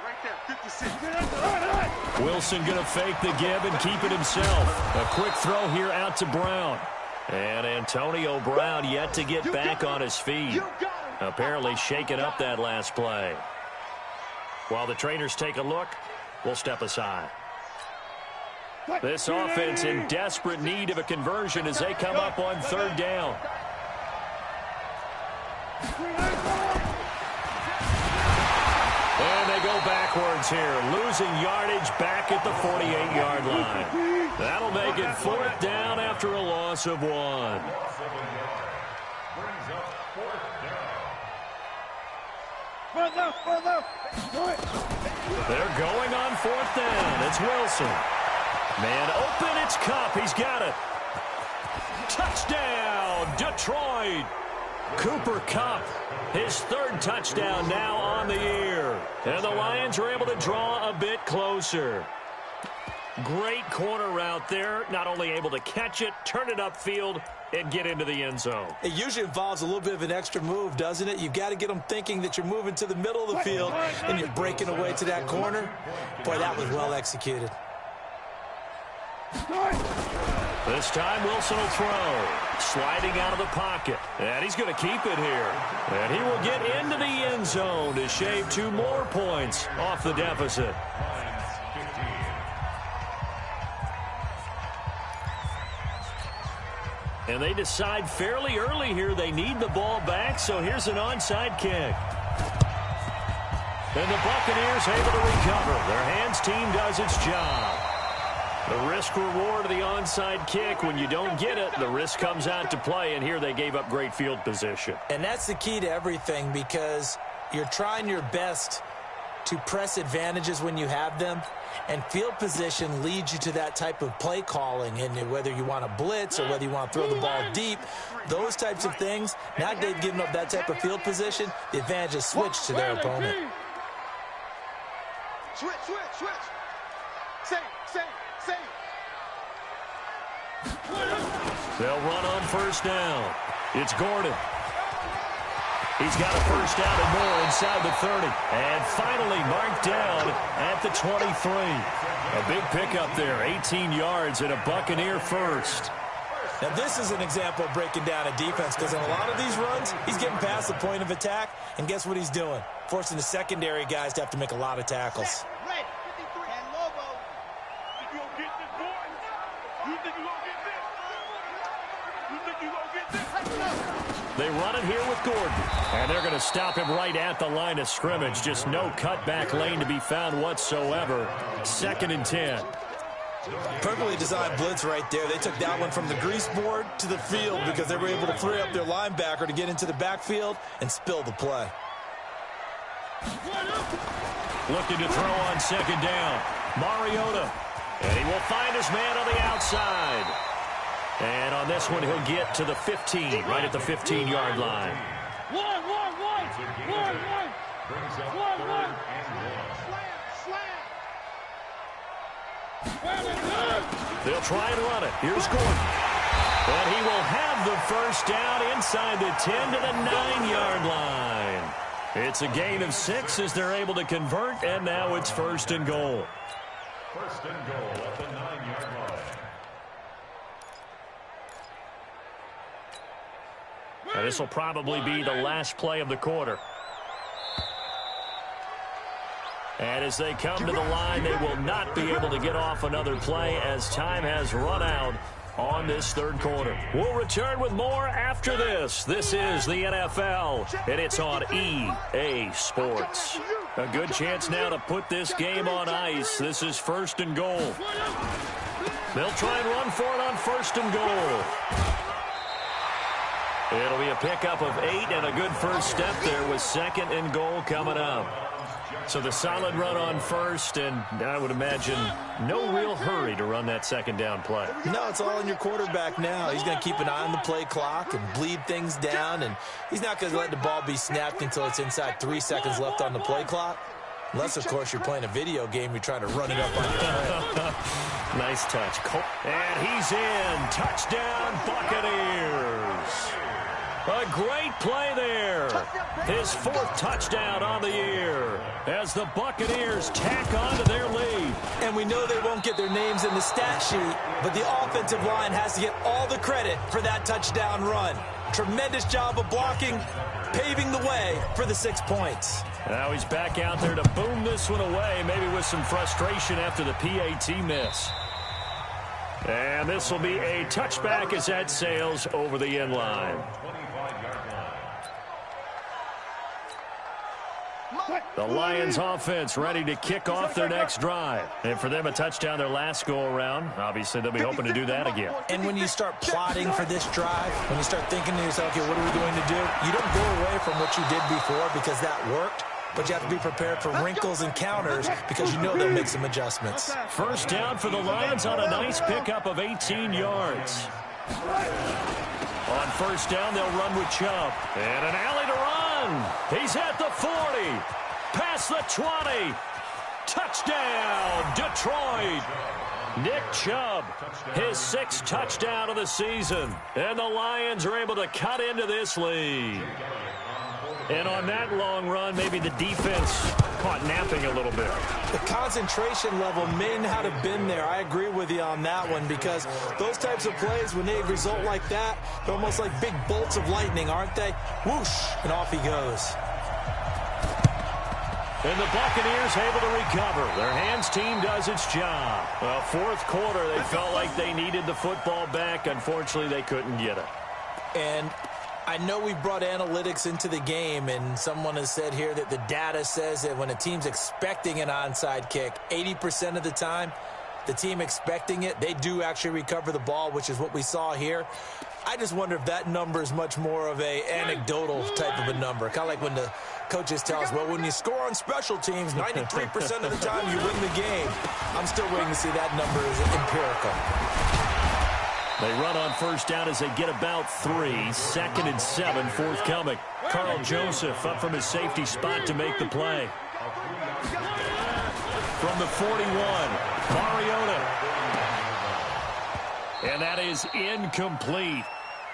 56. Wilson going to fake the give and keep it himself. A quick throw here out to Brown. And Antonio Brown yet to get back on his feet. Apparently shaking up that last play. While the trainers take a look, we'll step aside. This offense in desperate need of a conversion as they come up on 3rd down. And they go backwards here, losing yardage back at the 48-yard line. That'll make it 4th down after a loss of 1. They're going on 4th down. It's Wilson. Man open, it's Kupp. He's got it. Touchdown, Detroit. Cooper Kupp, his 3rd touchdown now on the year. And the Lions are able to draw a bit closer. Great corner route there. Not only able to catch it, turn it upfield, and get into the end zone. It usually involves a little bit of an extra move, doesn't it? You've got to get them thinking that you're moving to the middle of the field and you're breaking away to that corner. Boy, that was well executed. This time Wilson will throw. Sliding out of the pocket. And he's going to keep it here. And he will get into the end zone to shave 2 more points off the deficit. And they decide fairly early here they need the ball back, so here's an onside kick. And the Buccaneers able to recover. Their hands team does its job. The risk-reward of the onside kick, when you don't get it, the risk comes out to play, and here they gave up great field position. And that's the key to everything, because you're trying your best to press advantages when you have them, and field position leads you to that type of play calling, and whether you want to blitz or whether you want to throw the ball deep, those types of things. Now that they've given up that type of field position, the advantage is switched to their opponent. Switch. Same. They'll run on first down. It's Gordon. He's got a first down and more inside the 30. And finally marked down at the 23. A big pickup there, 18 yards and a Buccaneer first. Now, this is an example of breaking down a defense, because in a lot of these runs, he's getting past the point of attack, and guess what he's doing? Forcing the secondary guys to have to make a lot of tackles. Ready. 53. And Lobo. You gonna get this, boy? You think you gonna get this? You think you gonna get this? They run it here with Gordon. And they're going to stop him right at the line of scrimmage. Just no cutback lane to be found whatsoever. 2nd and 10. Perfectly designed blitz right there. They took that one from the grease board to the field because they were able to free up their linebacker to get into the backfield and spill the play. Looking to throw on 2nd down. Mariota. And he will find his man on the outside. And on this one, he'll get to the 15, right at the 15-yard line. One. They'll try and run it. Here's Gordon. And he will have the first down inside the 10 to the 9-yard line. It's a gain of 6 as they're able to convert, and now it's 1st and goal. 1st and goal at the 9-yard line. And this will probably be the last play of the quarter. And as they come to the line, they will not be able to get off another play as time has run out on this 3rd quarter. We'll return with more after this. This is the NFL, and it's on EA Sports. A good chance now to put this game on ice. This is 1st and goal. They'll try and run for it on 1st and goal. It'll be a pickup of 8 and a good first step there with 2nd and goal coming up. So the solid run on 1st, and I would imagine no real hurry to run that 2nd down play. No, it's all on your quarterback now. He's going to keep an eye on the play clock and bleed things down, and he's not going to let the ball be snapped until it's inside 3 seconds left on the play clock. Unless, of course, you're playing a video game, you're trying to run it up on your head. Nice touch. And he's in. Touchdown, Buccaneers. A great play there. His 4th touchdown on the year as the Buccaneers tack on to their lead. And we know they won't get their names in the stat sheet, but the offensive line has to get all the credit for that touchdown run. Tremendous job of blocking, paving the way for the 6 points. Now he's back out there to boom this one away, maybe with some frustration after the PAT miss. And this will be a touchback as that sails over the end line. The Lions offense ready to kick off their next drive. And for them, a touchdown their last go-around. Obviously, they'll be hoping to do that again. And when you start plotting for this drive, when you start thinking to yourself, okay, what are we going to do? You don't go away from what you did before because that worked. But you have to be prepared for wrinkles and counters because you know they'll make some adjustments. First down for the Lions on a nice pickup of 18 yards. On first down, they'll run with Chubb. And an alley to run. He's at the 40. Past the 20. Touchdown, Detroit. Nick Chubb, his 6th touchdown of the season. And the Lions are able to cut into this lead. And on that long run, maybe the defense caught napping a little bit. The concentration level may not have been there. I agree with you on that one, because those types of plays, when they result like that, they're almost like big bolts of lightning, aren't they? Whoosh, and off he goes. And the Buccaneers able to recover. Their hands team does its job. Well, 4th quarter, they felt like they needed the football back. Unfortunately, they couldn't get it. And I know we brought analytics into the game, and someone has said here that the data says that when a team's expecting an onside kick, 80% of the time, the team expecting it, they do actually recover the ball, which is what we saw here. I just wonder if that number is much more of a anecdotal type of a number. Kind of like when the coaches tell us, well, when you score on special teams, 93% of the time you win the game. I'm still waiting to see that number is empirical. They run on 1st down as they get about 3. 2nd and 7 forthcoming. Carl Joseph up from his safety spot to make the play. From the 41, Mariota. And that is incomplete.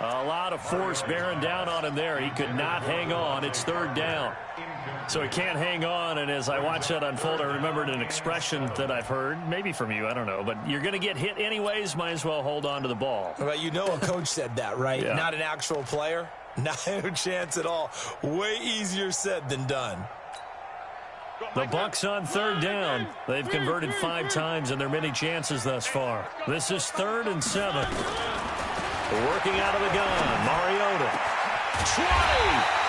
A lot of force bearing down on him there. He could not hang on. It's 3rd down. So he can't hang on, and as I watch that unfold, I remembered an expression that I've heard, maybe from you, I don't know, but you're going to get hit anyways, might as well hold on to the ball. Well, you know a coach said that, right? Yeah. Not an actual player. Not a chance at all. Way easier said than done. The Bucs on 3rd down. They've converted 5 times in their many chances thus far. This is 3rd and 7. Working out of the gun, Mariota. 20!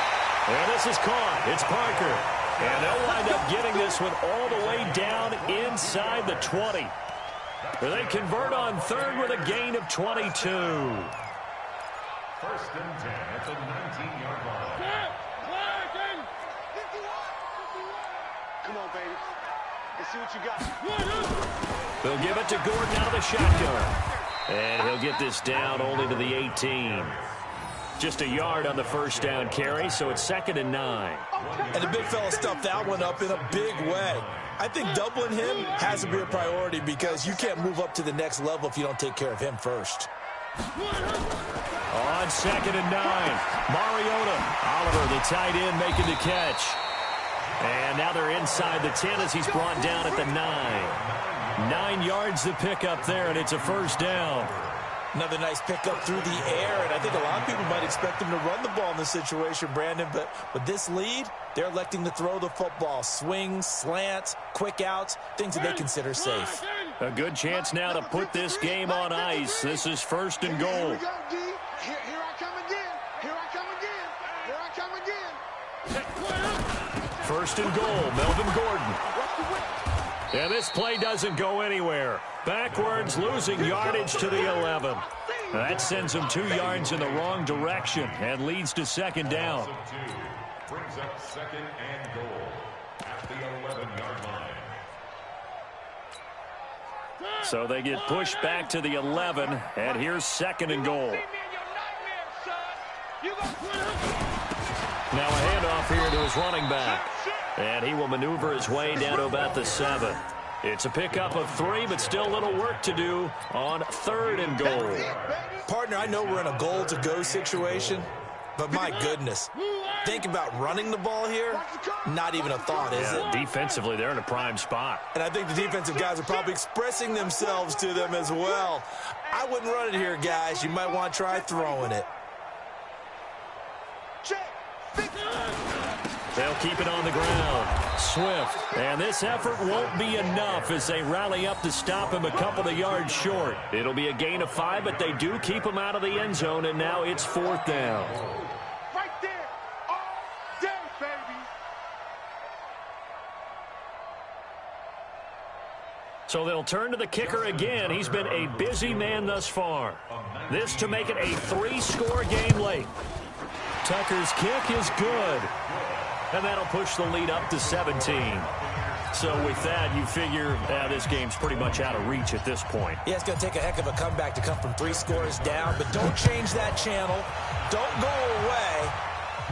And this is caught. It's Parker. And they'll wind up getting this one all the way down inside the 20. They convert on 3rd with a gain of 22. 1st and 10 at the 19-yard line. Come on, baby. Let's see what you got. They'll give it to Gordon out of the shotgun. And he'll get this down only to the 18. Just a yard on the 1st down carry, so it's 2nd and 9. And the big fella stuffed that one up in a big way. I think doubling him has to be a priority, because you can't move up to the next level if you don't take care of him first. On 2nd and 9, Mariota. Oliver, the tight end, making the catch. And now they're inside the 10 as he's brought down at the 9. 9 yards to pick up there, and it's a 1st down. Another nice pickup through the air, and I think a lot of people might expect him to run the ball in this situation, Brandon, but with this lead, they're electing to throw the football. Swings, slants, quick outs, things that they consider safe. A good chance now to put this game on ice. This is 1st and goal. Here we go, D. Here I come again. Here I come again. Here I come again. 1st and goal, Melvin Gordon. And this play doesn't go anywhere. Backwards, losing yardage to the 11. That sends him 2 yards in the wrong direction and leads to 2nd down. Brings up 2nd and goal at the 11-yard line. So they get pushed back to the 11, and here's 2nd and goal. Now a handoff here to his running back. And he will maneuver his way down to about the 7. It's a pickup of 3, but still a little work to do on 3rd and goal. Partner, I know we're in a goal-to-go situation, but my goodness, think about running the ball here, not even a thought, is it? Defensively, they're in a prime spot. And I think the defensive guys are probably expressing themselves to them as well. I wouldn't run it here, guys. You might want to try throwing it. They'll keep it on the ground. Swift. And this effort won't be enough as they rally up to stop him a couple of yards short. It'll be a gain of 5, but they do keep him out of the end zone, and now it's 4th down. Right there. All day, baby. So they'll turn to the kicker again. He's been a busy man thus far. This to make it a 3-score game late. Tucker's kick is good. And that'll push the lead up to 17. So with that, you figure this game's pretty much out of reach at this point. Yeah, it's going to take a heck of a comeback to come from 3 scores down, but don't change that channel. Don't go away.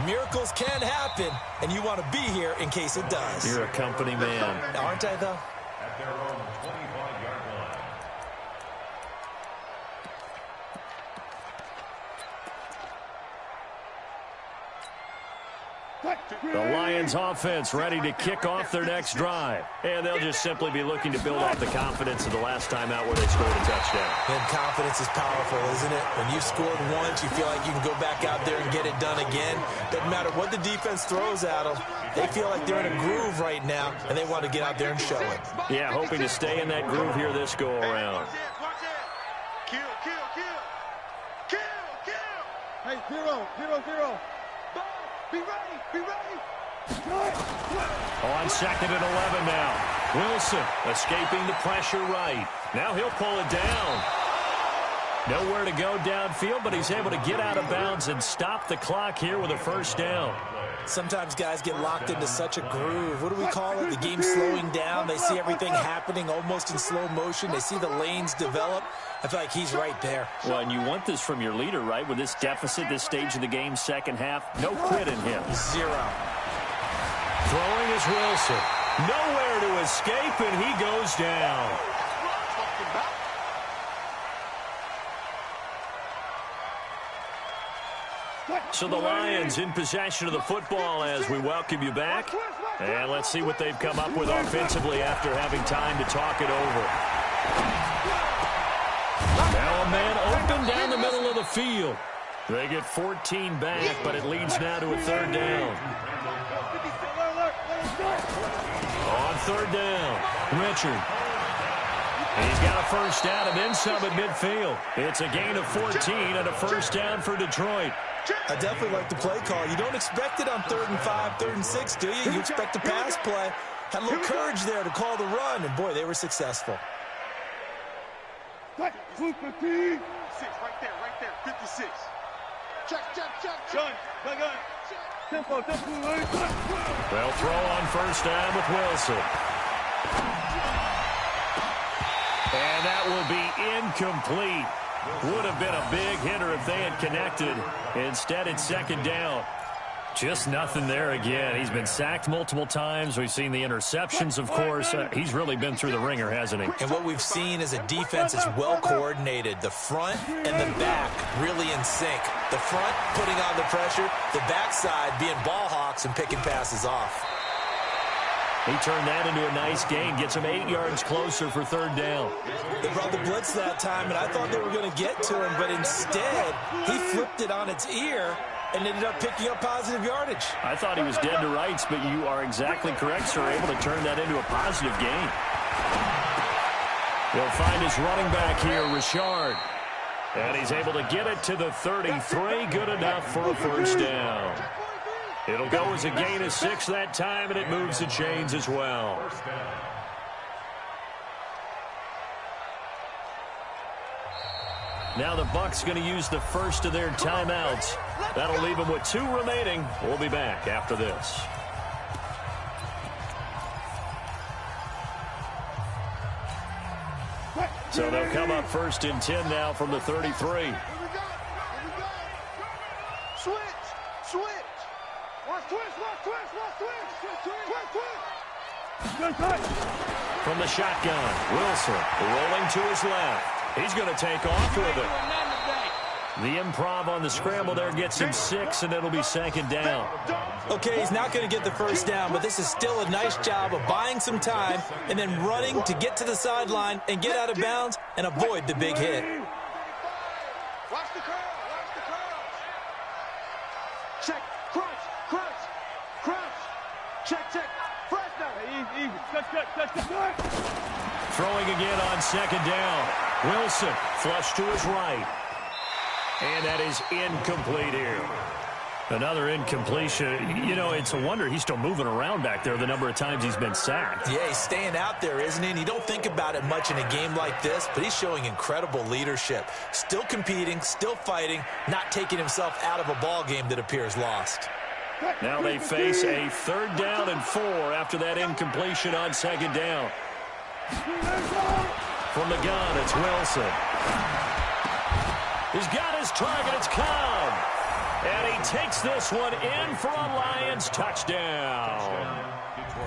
Miracles can happen, and you want to be here in case it does. You're a company man. Aren't I, though? At their own 25-yard line. The Lions offense ready to kick off their next drive. And they'll just simply be looking to build off the confidence of the last time out where they scored a touchdown. And confidence is powerful, isn't it? When you've scored once, you feel like you can go back out there and get it done again. Doesn't matter what the defense throws at them. They feel like they're in a groove right now, and they want to get out there and show it. Yeah, hoping to stay in that groove here this go-around. Kill. Hey, 0-0-0. Be ready. On 2nd and 11 now. Wilson escaping the pressure right. Now he'll pull it down. Nowhere to go downfield, but he's able to get out of bounds and stop the clock here with a first down. Sometimes guys get locked into such a groove. What do we call it? The game's slowing down. They see everything happening almost in slow motion. They see the lanes develop. I feel like he's right there. Well, and you want this from your leader, right? With this deficit, this stage of the game, second half, no quit in him. 0. Throwing is Wilson. Nowhere to escape, and he goes down. So the Lions in possession of the football as we welcome you back. And let's see what they've come up with offensively after having time to talk it over. Now a man open down the middle of the field. They get 14 back, but it leads now to a third down. On third down, Richard. He's got a first down and then some at midfield. It's a gain of 14 and a first down for Detroit. I definitely like the play call. You don't expect it on 3rd and 5, 3rd and 6, do you? You expect a pass play. Had a little courage there to call the run, and boy, they were successful. 6, right there, 56. Check. Gun. Tempo. They'll throw on first down with Wilson. And that will be incomplete. Would have been a big hitter if they had connected. Instead, it's second down. Just nothing there again. He's been sacked multiple times. We've seen the interceptions, of course. He's really been through the ringer, hasn't he? And what we've seen is a defense that's well coordinated. The front and the back really in sync. The front putting on the pressure. The backside being ball hawks and picking passes off. He turned that into a nice gain. Gets him 8 yards closer for third down. They brought the blitz that time, and I thought they were going to get to him, but instead, he flipped it on its ear and ended up picking up positive yardage. I thought he was dead to rights, but you are exactly correct, sir. Able to turn that into a positive gain. He'll find his running back here, Richard. And he's able to get it to the 33. Good enough for a first down. It'll go as a gain of 6 that time, and it moves the chains as well. Now the Bucs going to use the first of their timeouts. That'll leave them with 2 remaining. We'll be back after this. So they'll come up 1st and 10 now from the 33. From the shotgun, Wilson rolling to his left. He's going to take off with it. The improv on the scramble there gets him 6, and it'll be second down. Okay, he's not going to get the first down, but this is still a nice job of buying some time and then running to get to the sideline and get out of bounds and avoid the big hit. Watch the curl. Check, crunch. Check. Fresh now. Easy. Cut. Throwing again on second down. Wilson flush to his right. And that is incomplete here. Another incompletion. You know, it's a wonder he's still moving around back there the number of times he's been sacked. Yeah, he's staying out there, isn't he? And you don't think about it much in a game like this, but he's showing incredible leadership. Still competing, still fighting, not taking himself out of a ball game that appears lost. Now they face a 3rd down and 4 after that incompletion on second down. From the gun, it's Wilson. He's got his target. It's Cobb. And he takes this one in for a Lions touchdown.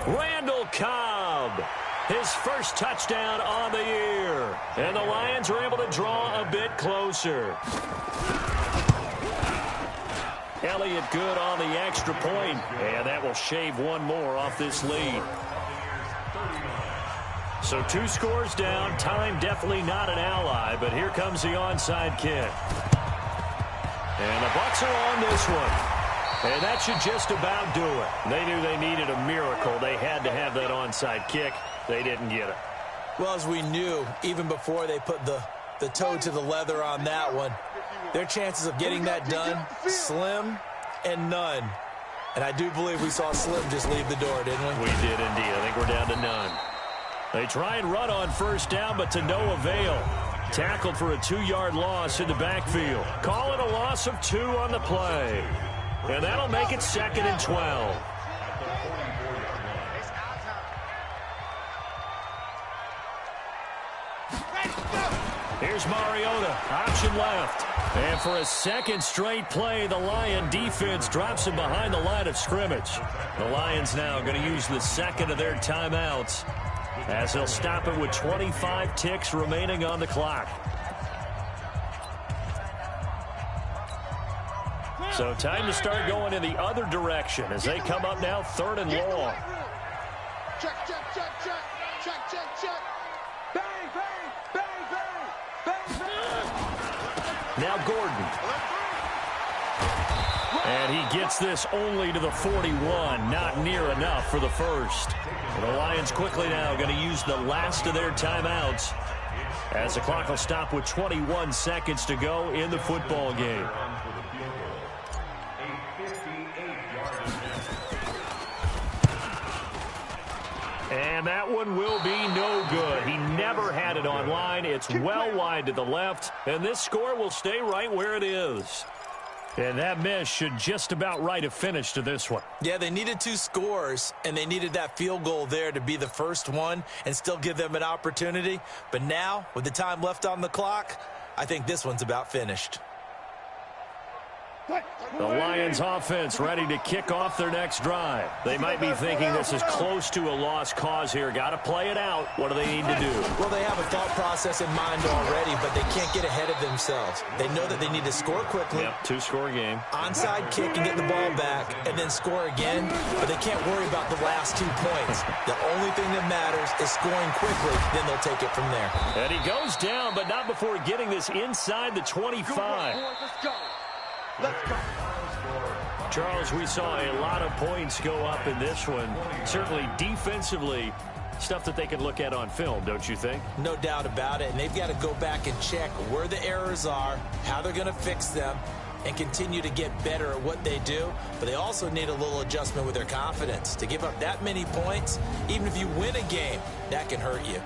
Randall Cobb, his first touchdown on the year. And the Lions are able to draw a bit closer. Elliott good on the extra point, and that will shave one more off this lead. So 2 scores down. Time definitely not an ally, but here comes the onside kick. And the Bucs are on this one. And that should just about do it. They knew they needed a miracle. They had to have that onside kick. They didn't get it. Well, as we knew, even before they put the toe to the leather on that one, their chances of getting that done, slim and none. And I do believe we saw Slim just leave the door, didn't we? We did indeed. I think we're down to none. They try and run on first down, but to no avail. Tackled for a 2-yard loss in the backfield. Call it a loss of 2 on the play. And that'll make it 2nd and 12. Here's Mariota, option left. And for a second straight play, the Lion defense drops him behind the line of scrimmage. The Lions now going to use the second of their timeouts as they'll stop it with 25 ticks remaining on the clock. So time to start going in the other direction as they come up now 3rd and long. Check, check, check, check, check, check, check. Bang, bang, bang, bang, bang, bang. Now Gordon. And he gets this only to the 41. Not near enough for the first. And the Lions quickly now going to use the last of their timeouts as the clock will stop with 21 seconds to go in the football game. And that one will be no good. He never had it on line. It's well wide to the left, and this score will stay right where it is. And that miss should just about write a finish to this one. Yeah, they needed 2 scores, and they needed that field goal there to be the first one and still give them an opportunity. But now, with the time left on the clock, I think this one's about finished. The Lions offense ready to kick off their next drive. They might be thinking this is close to a lost cause here. Got to play it out. What do they need to do? Well, they have a thought process in mind already, but they can't get ahead of themselves. They know that they need to score quickly. Yep, 2-score game. Onside kick and get the ball back and then score again, but they can't worry about the last 2 points. The only thing that matters is scoring quickly, then they'll take it from there. And he goes down, but not before getting this inside the 25. Let's go. Let's go. Charles, we saw a lot of points go up in this one. Certainly defensively, stuff that they can look at on film, don't you think? No doubt about it, and they've got to go back and check where the errors are, how they're going to fix them, and continue to get better at what they do. But they also need a little adjustment with their confidence. To give up that many points, even if you win a game, that can hurt you.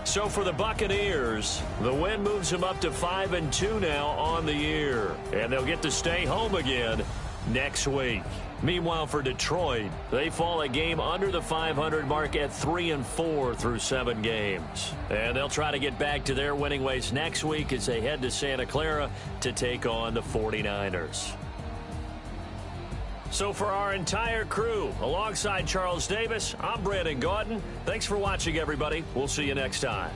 So for the Buccaneers, the win moves them up to 5-2 now on the year. And they'll get to stay home again next week. Meanwhile, for Detroit, they fall a game under the 500 mark at 3-4 through 7 games. And they'll try to get back to their winning ways next week as they head to Santa Clara to take on the 49ers. So for our entire crew, alongside Charles Davis, I'm Brandon Gaudin. Thanks for watching, everybody. We'll see you next time.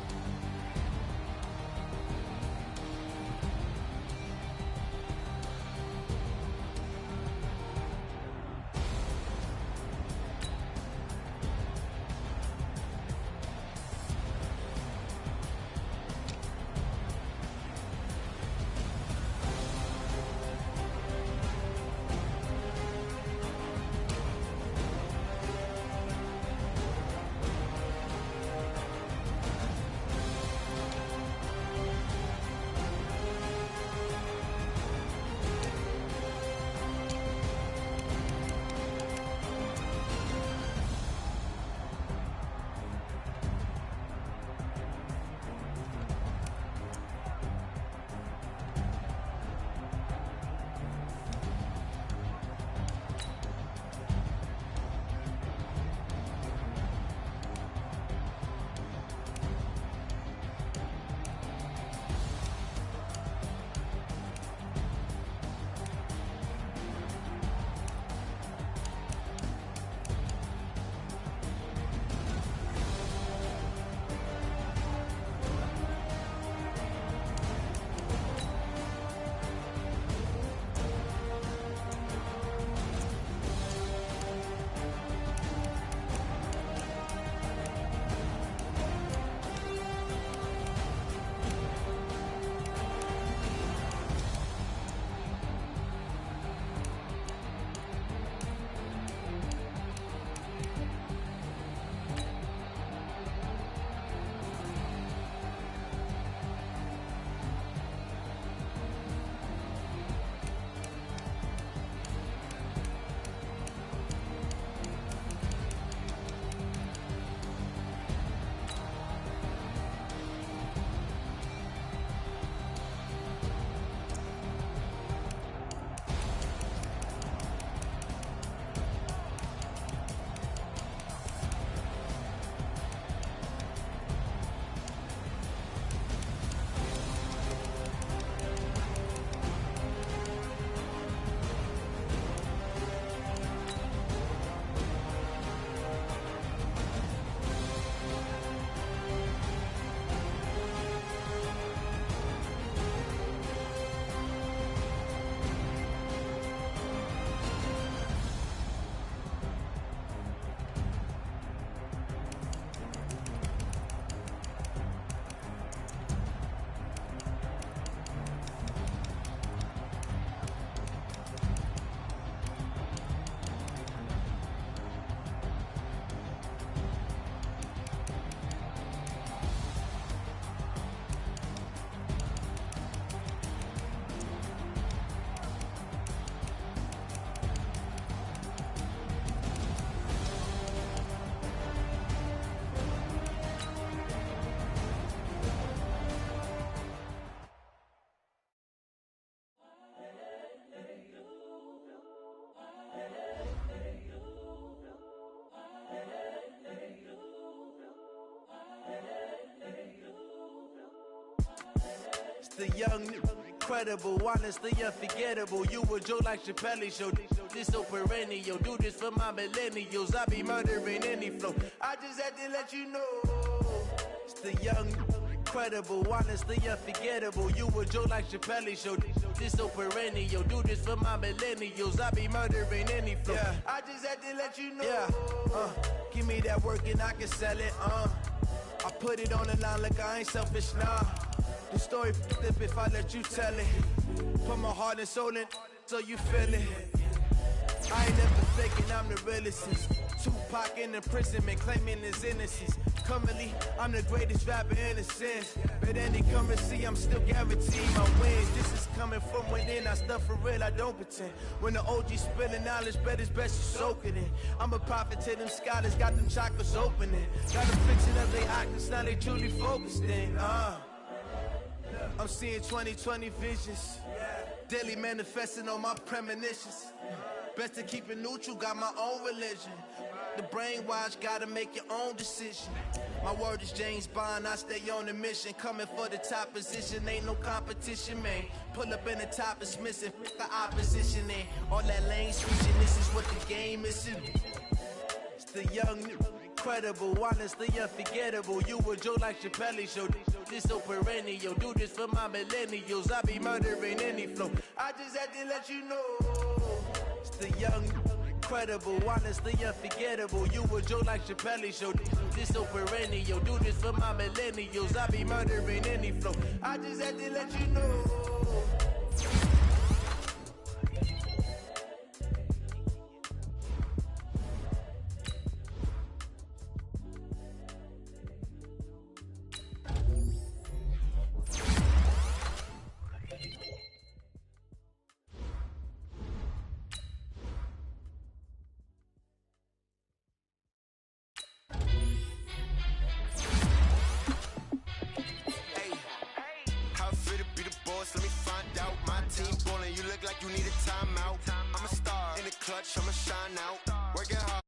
the young, incredible, honestly unforgettable. You a joke like Chappelle Show. This so perennial. Do this for my millennials. I be murdering any flow. I just had to let you know. It's the young, incredible, honestly unforgettable. You a joke like Chappelle Show. This so perennial. Do this for my millennials. I be murdering any flow. Yeah. I just had to let you know. Yeah. Give me that work and I can sell it. I put it on the line like I ain't selfish, nah. The story flip if I let you tell it. Put my heart and soul in so you feel it. I ain't never faking, I'm the realest. Tupac in imprisonment, claiming his innocence. Currently, I'm the greatest rapper in a sense. But any currency, I'm still guaranteed my wins. This is coming from within, I stuff for real, I don't pretend. When the OG spilling knowledge, bet it's best you soak it in. I'm a prophet to them scholars, got them chakras opening. Got a picture of their actors, now they truly focused in. I'm seeing 2020 visions. Daily manifesting on my premonitions. Best to keep it neutral, got my own religion. The brainwash, gotta make your own decision. My word is James Bond, I stay on a mission. Coming for the top position, ain't no competition, man. Pull up in the top, it's missing, the opposition ain't. All that lane switching, this is what the game is. It's the young, incredible, honestly unforgettable. You a joke like Chappelle Show. This so perennial. Do this for my millennials. I be murdering any flow. I just had to let you know. It's the young, incredible, honestly unforgettable. You a joke like Chappelle Show. This so perennial. Do this for my millennials. I be murdering any flow. I just had to let you know. Let me find out. My team ballin', you look like you need a timeout. I'm a star in the clutch, I'ma shine out. Working hard.